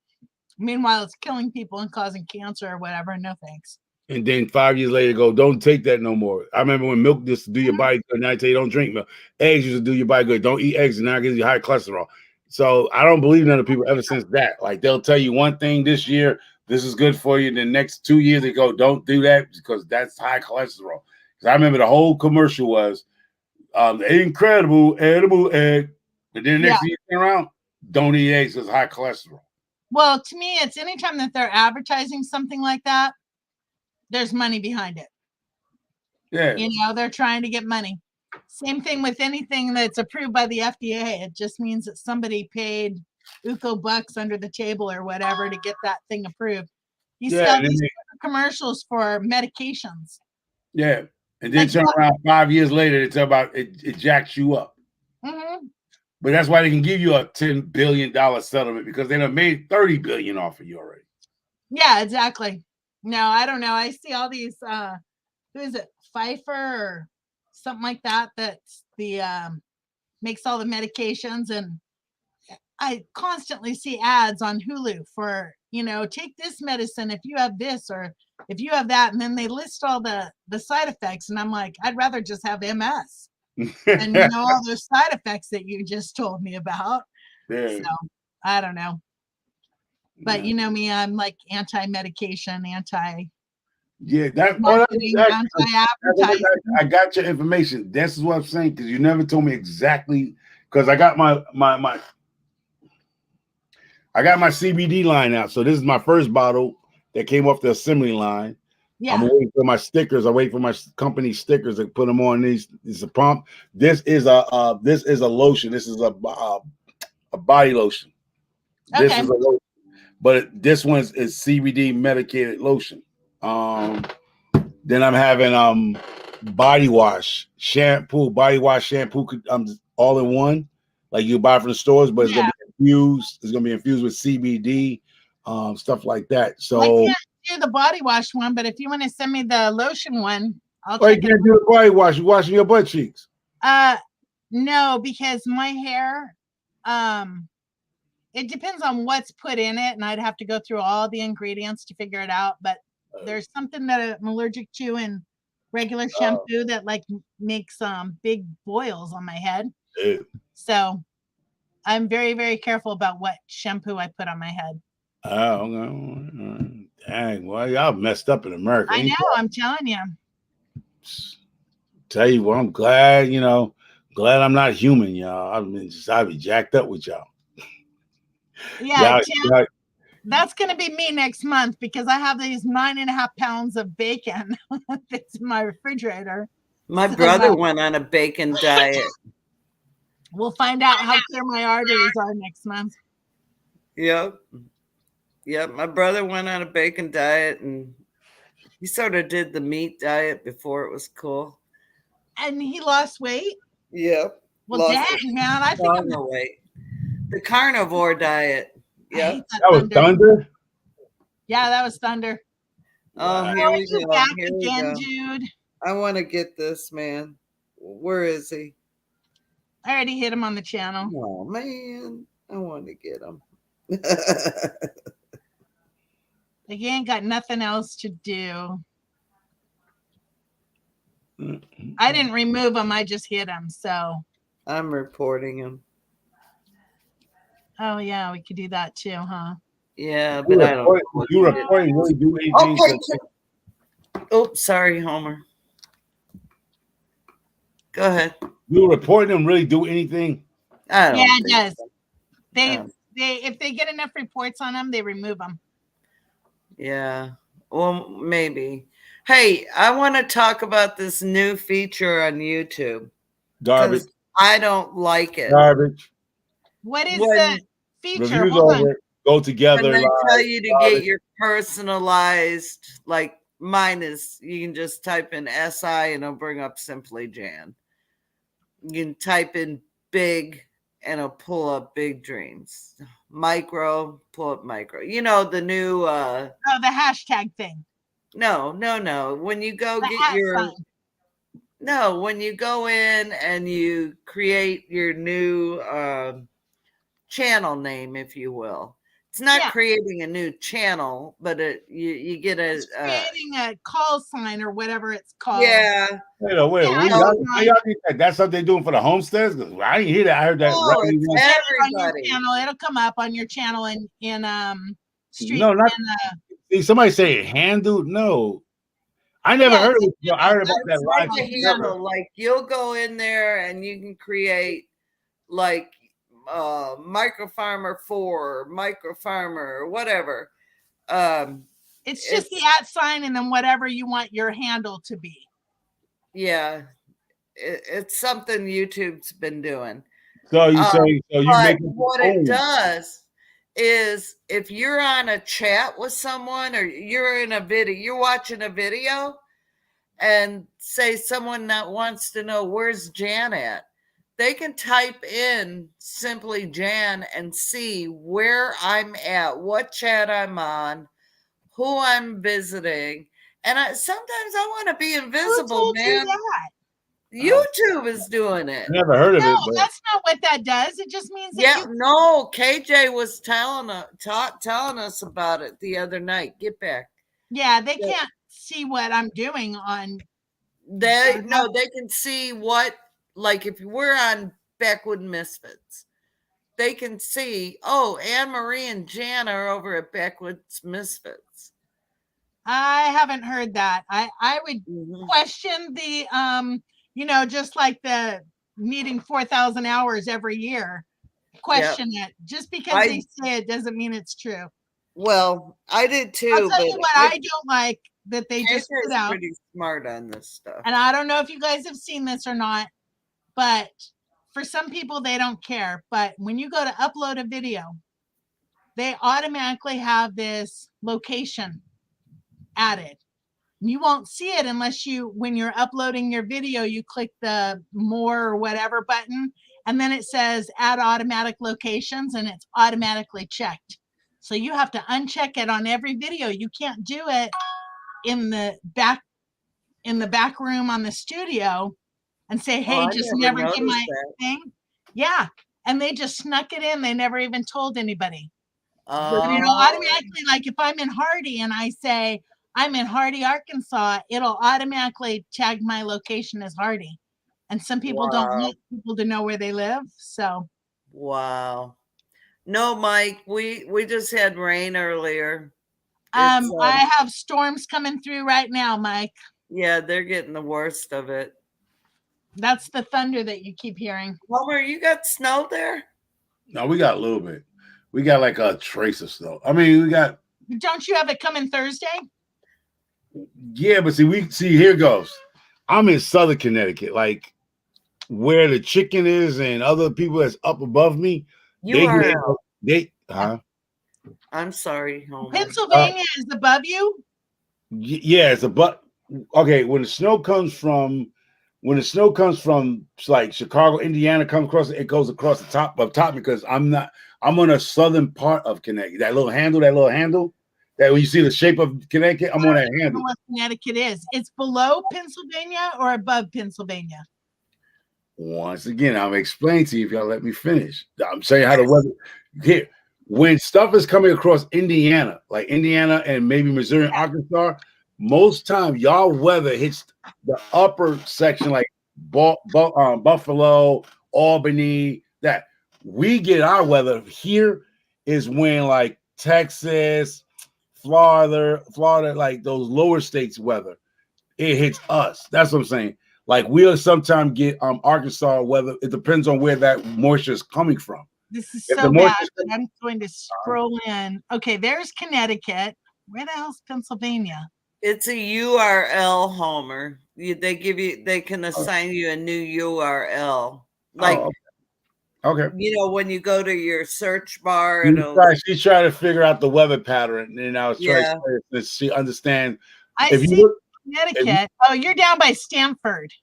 Speaker 1: Meanwhile, it's killing people and causing cancer or whatever. No thanks.
Speaker 3: And then 5 years later, go, don't take that no more. I remember when milk used to do your body good, now I tell you don't drink milk. Eggs used to do your body good. Don't eat eggs, and now it gives you high cholesterol. So I don't believe none of the people ever since that. Like they'll tell you one thing this year, this is good for you. The next 2 years they go, don't do that because that's high cholesterol. Because I remember the whole commercial was incredible edible egg. But then the next year you turn around, don't eat eggs because high cholesterol.
Speaker 1: Well, to me, it's anytime that they're advertising something like that, there's money behind it.
Speaker 3: Yeah.
Speaker 1: You know, they're trying to get money. Same thing with anything that's approved by the FDA. It just means that somebody paid Uco bucks under the table or whatever to get that thing approved. You see
Speaker 3: Yeah,
Speaker 1: all
Speaker 3: and then
Speaker 1: these commercials for medications.
Speaker 3: yeah, and then
Speaker 1: Like
Speaker 3: turn
Speaker 1: what?
Speaker 3: around 5 years later, it's about it jacks you up.
Speaker 1: Mhm.
Speaker 3: But that's why they can give you a $10 billion settlement because they done made 30 billion off of you already.
Speaker 1: Yeah, exactly. No, I don't know. I see all these who is it, Pfizer or something like that, that's the makes all the medications, and I constantly see ads on Hulu for, take this medicine if you have this or if you have that, and then they list all the side effects, and I'm like, I'd rather just have MS and all those side effects that you just told me about.
Speaker 3: Yeah.
Speaker 1: So I don't know. But
Speaker 3: Yeah.
Speaker 1: you know me, I'm like anti-medication,
Speaker 3: Yeah, that
Speaker 1: marketing, anti-advertising.
Speaker 3: I got your information. This is what I'm saying because you never told me exactly. Because I got my CBD line out. So this is my first bottle that came off the assembly line.
Speaker 1: Yeah.
Speaker 3: I'm waiting for my stickers. I wait for my company stickers to put them on these. It's a pump. This is a lotion. This is a body lotion. This
Speaker 1: Okay.
Speaker 3: is a lotion, but this one is CBD medicated lotion. Then I'm having body wash, shampoo, all in one, like you buy from the stores, but it's gonna be infused. It's gonna be infused with CBD, stuff like that. So
Speaker 1: I can't do the body wash one, but if you want to send me the lotion one, I'll
Speaker 3: you
Speaker 1: check it
Speaker 3: can't do the body wash. You're washing your butt cheeks.
Speaker 1: No, because my hair, it depends on what's put in it, and I'd have to go through all the ingredients to figure it out. But there's something that I'm allergic to in regular shampoo that like makes big boils on my head.
Speaker 3: Yeah.
Speaker 1: So I'm very, very careful about what shampoo I put on my head.
Speaker 3: Oh, okay. Dang, well, y'all messed up in America.
Speaker 1: I know, I'm telling you.
Speaker 3: Tell you what, I'm glad, glad I'm not human, y'all. I'd be jacked up with y'all.
Speaker 1: Yeah, Tim, that's going to be me next month because I have these 9.5 pounds of bacon that's in my refrigerator.
Speaker 2: My brother went on a bacon diet.
Speaker 1: We'll find out how clear my arteries are next month.
Speaker 2: Yep. My brother went on a bacon diet, and he sort of did the meat diet before it was cool.
Speaker 1: And he lost weight?
Speaker 2: Yep.
Speaker 1: Well, dang, man. I think I'm
Speaker 2: weight. The carnivore diet.
Speaker 3: Yeah. That was Thunder?
Speaker 1: Yeah, that was Thunder.
Speaker 2: Oh, here we go.
Speaker 1: Back again, dude.
Speaker 2: I want to get this, man. Where is he?
Speaker 1: I already hit him on the channel.
Speaker 2: Oh, man. I want to get him.
Speaker 1: Like, he ain't got nothing else to do. I didn't remove him. I just hit him. So
Speaker 2: I'm reporting him.
Speaker 1: Oh, yeah. We could do that too, huh?
Speaker 2: Yeah, but I don't.
Speaker 3: You reporting really do anything?
Speaker 2: Okay. Oh, sorry, Homer. Go ahead.
Speaker 3: You reporting them really do anything?
Speaker 2: I don't.
Speaker 1: Yeah, it does. They if they get enough reports on them, they remove them.
Speaker 2: Yeah. Well, maybe. Hey, I want to talk about this new feature on YouTube.
Speaker 3: Garbage.
Speaker 2: I don't like it.
Speaker 3: Garbage.
Speaker 1: What is the feature?
Speaker 3: Reviews over. Go together.
Speaker 2: When they tell you to get your personalized, like mine is, you can just type in SI and it'll bring up Simply Jan. You can type in big and it'll pull up Big Dreams. Micro, pull up micro. You know, the new
Speaker 1: the hashtag thing.
Speaker 2: No. When you go get your when you go in and you create your new channel name, if you will. It's not creating a new channel, but you get
Speaker 1: it's creating a call sign or whatever it's called.
Speaker 2: Yeah.
Speaker 3: Wait, y'all need that? That's what they're doing for the homesteads? I didn't hear that. I heard that.
Speaker 2: Oh, it's everybody.
Speaker 1: Channel. It'll come up on your channel in street.
Speaker 3: No, not. See, somebody say handle. No, I never heard of it. I heard about that live.
Speaker 2: Like a handle. Like you'll go in there and you can create like micro farmer 4, micro farmer, whatever.
Speaker 1: It's just the @ sign and then whatever you want your handle to be.
Speaker 2: Yeah, it's something YouTube's been doing.
Speaker 3: So you saying so you
Speaker 2: But
Speaker 3: make
Speaker 2: what it does is if you're on a chat with someone or you're in a video, you're watching a video, and say someone that wants to know where's Jan at, they can type in simply Jan and see where I'm at, what chat I'm on, who I'm visiting. And sometimes I want to be
Speaker 1: Who
Speaker 2: invisible,
Speaker 1: told you
Speaker 2: man.
Speaker 1: that?
Speaker 2: YouTube is doing it.
Speaker 3: I never heard of
Speaker 1: No,
Speaker 3: it, but
Speaker 1: that's not what that does. It just means that
Speaker 2: Yeah,
Speaker 1: you
Speaker 2: no, KJ was telling us about it the other night. Get back.
Speaker 1: yeah, they can't see what I'm doing on
Speaker 2: They can see what, like if we're on Backwood Misfits, they can see, oh, Anne Marie and Jan are over at Backwoods Misfits.
Speaker 1: I haven't heard that. I would question the just like the needing 4,000 hours every year. Question it. Just because they say it doesn't mean it's true.
Speaker 2: Well, I did too.
Speaker 1: I'll tell you what I don't like that they just put out.
Speaker 2: Pretty smart on this stuff.
Speaker 1: And I don't know if you guys have seen this or not, but for some people they don't care. But when you go to upload a video, they automatically have this location added. You won't see it unless when you're uploading your video, you click the more or whatever button, and then it says add automatic locations, and it's automatically checked. So you have to uncheck it on every video. You can't do it in the back room on the studio and say, hey, just never give my thing. Yeah. And they just snuck it in. They never even told anybody. Automatically, like if I'm in Hardy and I say I'm in Hardy, Arkansas, it'll automatically tag my location as Hardy. And some people don't want people to know where they live. So
Speaker 2: wow. No, Mike, we just had rain earlier.
Speaker 1: I have storms coming through right now, Mike.
Speaker 2: Yeah, they're getting the worst of it.
Speaker 1: That's the thunder that you keep hearing.
Speaker 2: Homer, you got snow there?
Speaker 3: No, we got a little bit. We got like a trace of snow. I mean, we got.
Speaker 1: Don't you have it coming Thursday?
Speaker 3: Yeah, but see, here goes. I'm in Southern Connecticut, like where the chicken is and other people that's up above me.
Speaker 2: I'm sorry, Homer.
Speaker 1: Pennsylvania is above you?
Speaker 3: Yeah, it's above. Okay, when the snow comes from like Chicago, Indiana, comes across, it goes across the top because I'm on a southern part of Connecticut. That little handle, that when you see the shape of Connecticut, I'm on that handle. I don't know
Speaker 1: what Connecticut is. It's below Pennsylvania or above Pennsylvania?
Speaker 3: Once again, I'm explaining to you if y'all let me finish. I'm saying how the weather here. When stuff is coming across Indiana, like Indiana and maybe Missouri and Arkansas, most time y'all weather hits the upper section, like Buffalo, Albany. That we get our weather here is when like Texas, Florida, like those lower states weather, it hits us. That's what I'm saying. Like we'll sometimes get Arkansas weather. It depends on where that moisture is coming from.
Speaker 1: This is so bad. I'm going to scroll in. Okay, there's Connecticut. Where the hell's Pennsylvania?
Speaker 2: It's a URL, Homer. They can assign you a new URL. Like,
Speaker 3: okay.
Speaker 2: When you go to your search bar,
Speaker 3: she's trying to figure out the weather pattern, and I was trying to see, understand.
Speaker 1: I see Connecticut. You're down by Stamford.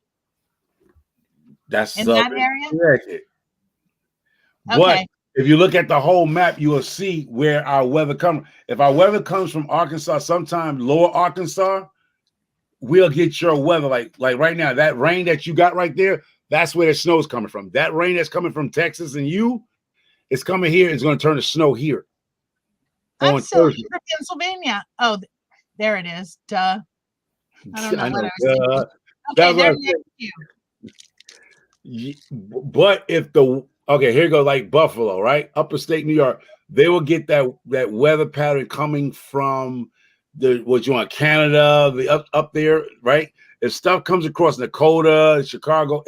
Speaker 3: That's
Speaker 1: in that area.
Speaker 3: Connecticut. But if you look at the whole map, you will see where our weather comes. If our weather comes from Arkansas, sometime lower Arkansas, we'll get your weather. Like right now, that rain that you got right there, that's where the snow is coming from. That rain that's coming from Texas and it's coming here. It's going to turn to snow here.
Speaker 1: I'm still in Pennsylvania. Oh, there it is. Duh. I don't know what I was thinking. Okay, there next to you.
Speaker 3: But if here goes like Buffalo, right? Upper state New York, they will get that weather pattern coming from Canada, up there, right? If stuff comes across Dakota, Chicago,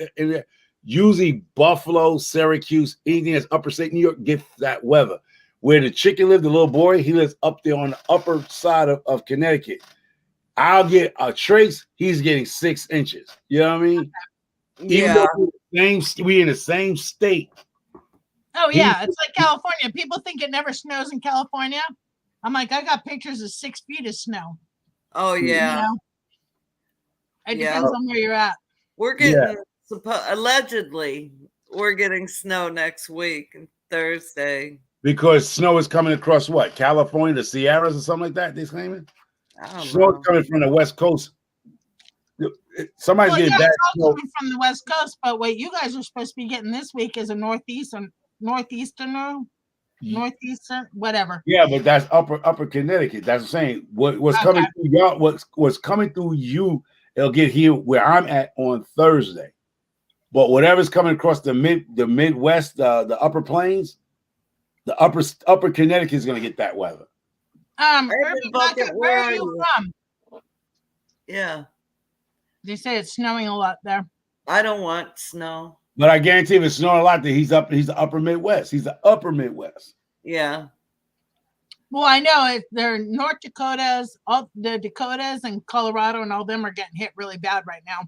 Speaker 3: usually Buffalo, Syracuse, anything that's upper state New York gets that weather. Where the chicken lived, the little boy, he lives up there on the upper side of Connecticut. I'll get a trace, he's getting 6 inches. You know what I mean? Even
Speaker 2: Yeah.
Speaker 3: though we in the same state.
Speaker 1: Oh yeah, it's like California. People think it never snows in California. I'm like, I got pictures of 6 feet of snow.
Speaker 2: Oh
Speaker 1: You
Speaker 2: yeah.
Speaker 1: know, it
Speaker 2: Yeah.
Speaker 1: depends on where you're at.
Speaker 2: We're getting allegedly we're getting snow next week, Thursday.
Speaker 3: Because snow is coming across what? California, the Sierras or something like that, they're claiming?
Speaker 2: I don't
Speaker 3: Snow is
Speaker 2: know.
Speaker 3: coming from the West Coast. Somebody's
Speaker 1: Well,
Speaker 3: getting
Speaker 1: yeah,
Speaker 3: bad
Speaker 1: it's all
Speaker 3: snow.
Speaker 1: coming from the West Coast, but what you guys are supposed to be getting this week is a northeastern, whatever.
Speaker 3: Yeah, but that's upper Connecticut. That's what I'm saying. What's
Speaker 1: Okay.
Speaker 3: coming through y'all, what's coming through you, it'll get here where I'm at on Thursday. But whatever's coming across the Midwest, the upper plains, the upper Connecticut is gonna get that weather.
Speaker 1: Herbie Bucket, where are you from?
Speaker 2: Yeah.
Speaker 1: They say it's snowing a lot there.
Speaker 2: I don't want snow.
Speaker 3: But I guarantee if it's snowing a lot, that he's the upper Midwest. He's the upper Midwest.
Speaker 2: Yeah.
Speaker 1: Well, I know it. They're North Dakotas, all the Dakotas and Colorado, and all them are getting hit really bad right now.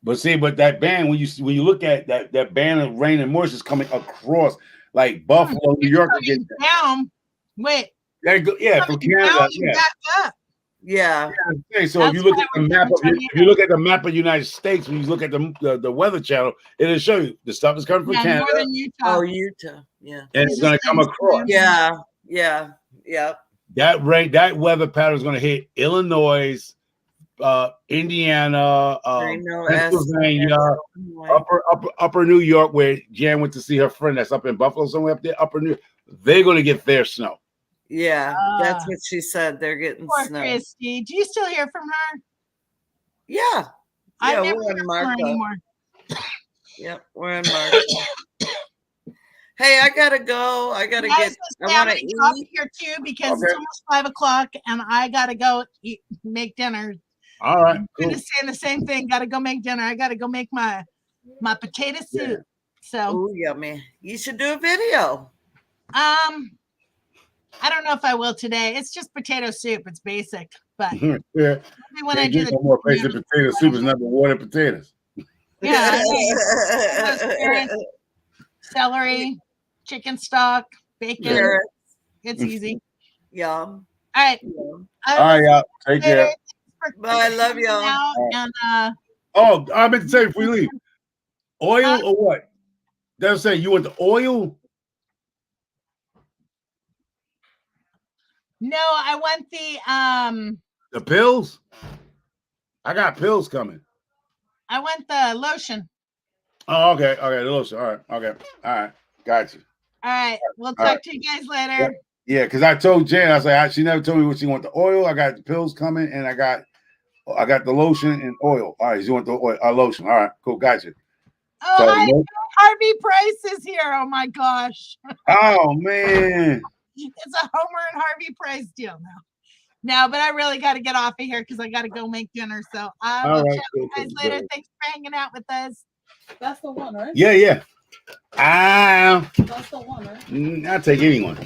Speaker 3: But see, that band, when you look at that band of rain and moisture is coming across like Buffalo, New York,
Speaker 1: Coming down. Wait.
Speaker 3: Yeah, from Canada.
Speaker 1: Down and
Speaker 3: Yeah.
Speaker 1: back up.
Speaker 2: Yeah.
Speaker 3: Okay, so if you look at the map of if you look at the map of the United States, when you look at the Weather Channel, it'll show you the stuff is coming from
Speaker 1: Yeah,
Speaker 3: Canada,
Speaker 1: northern Utah.
Speaker 2: Oh, Utah. Yeah.
Speaker 3: and it's going to come across.
Speaker 2: Yeah. Yeah. Yeah.
Speaker 3: That weather pattern is going to hit Illinois, Indiana,
Speaker 2: I know,
Speaker 3: Pennsylvania, upper New York, where Jan went to see her friend that's up in Buffalo, somewhere up there, upper New York. They're going to get their snow.
Speaker 2: Yeah, that's what she said. They're getting
Speaker 1: Poor
Speaker 2: snow.
Speaker 1: Christy. Do you still hear from her?
Speaker 2: Yeah.
Speaker 1: I
Speaker 2: Yeah,
Speaker 1: never
Speaker 2: we're
Speaker 1: hear
Speaker 2: on
Speaker 1: from her
Speaker 2: Marco.
Speaker 1: anymore.
Speaker 2: Yep, we're on Marco. Hey, I gotta go. I gotta get. I want to
Speaker 1: get off
Speaker 2: eat.
Speaker 1: here too because it's almost 5 o'clock and I gotta go make dinner.
Speaker 3: All right,
Speaker 1: I'm
Speaker 3: cool.
Speaker 1: gonna say the same thing. Gotta go make dinner. I gotta go make my potato soup. So
Speaker 2: Oh, yummy! You should do a video.
Speaker 1: I don't know if I will today. It's just potato soup. It's basic, but
Speaker 3: Yeah,
Speaker 1: maybe when I do the
Speaker 3: more basic potato soup is nothing water potatoes.
Speaker 1: yeah, carrots, celery, chicken stock, bacon.
Speaker 2: Carrots.
Speaker 1: It's easy.
Speaker 2: Yum.
Speaker 1: All right.
Speaker 2: Yum.
Speaker 3: All right, y'all. Take care.
Speaker 2: Bye. Love y'all.
Speaker 1: And
Speaker 3: Oh, I meant to say before you leave, oil or what? That's saying you want the oil.
Speaker 1: no, I want
Speaker 3: The pills? I got pills coming.
Speaker 1: I want the lotion.
Speaker 3: Oh, okay. Okay, the lotion. All right. Okay. All right. Got you.
Speaker 1: All right. We'll
Speaker 3: All
Speaker 1: talk
Speaker 3: right.
Speaker 1: to you guys later.
Speaker 3: Yeah, because I told Jan, I was like, she never told me what she want. The oil. I got the pills coming, and I got the lotion and oil. All right, you want the oil, lotion. All right, cool. Got you.
Speaker 1: Oh,
Speaker 3: So,
Speaker 1: hi, Harvey Price is here. Oh my gosh.
Speaker 3: oh man.
Speaker 1: It's a Homer and Harvey Price deal now. No, but I really got to get off of here because I got to go make dinner. So I will chat with you guys later. Thanks for hanging out with us.
Speaker 5: That's the one, right?
Speaker 3: Yeah, yeah.
Speaker 5: That's the one, right?
Speaker 3: I'll take anyone.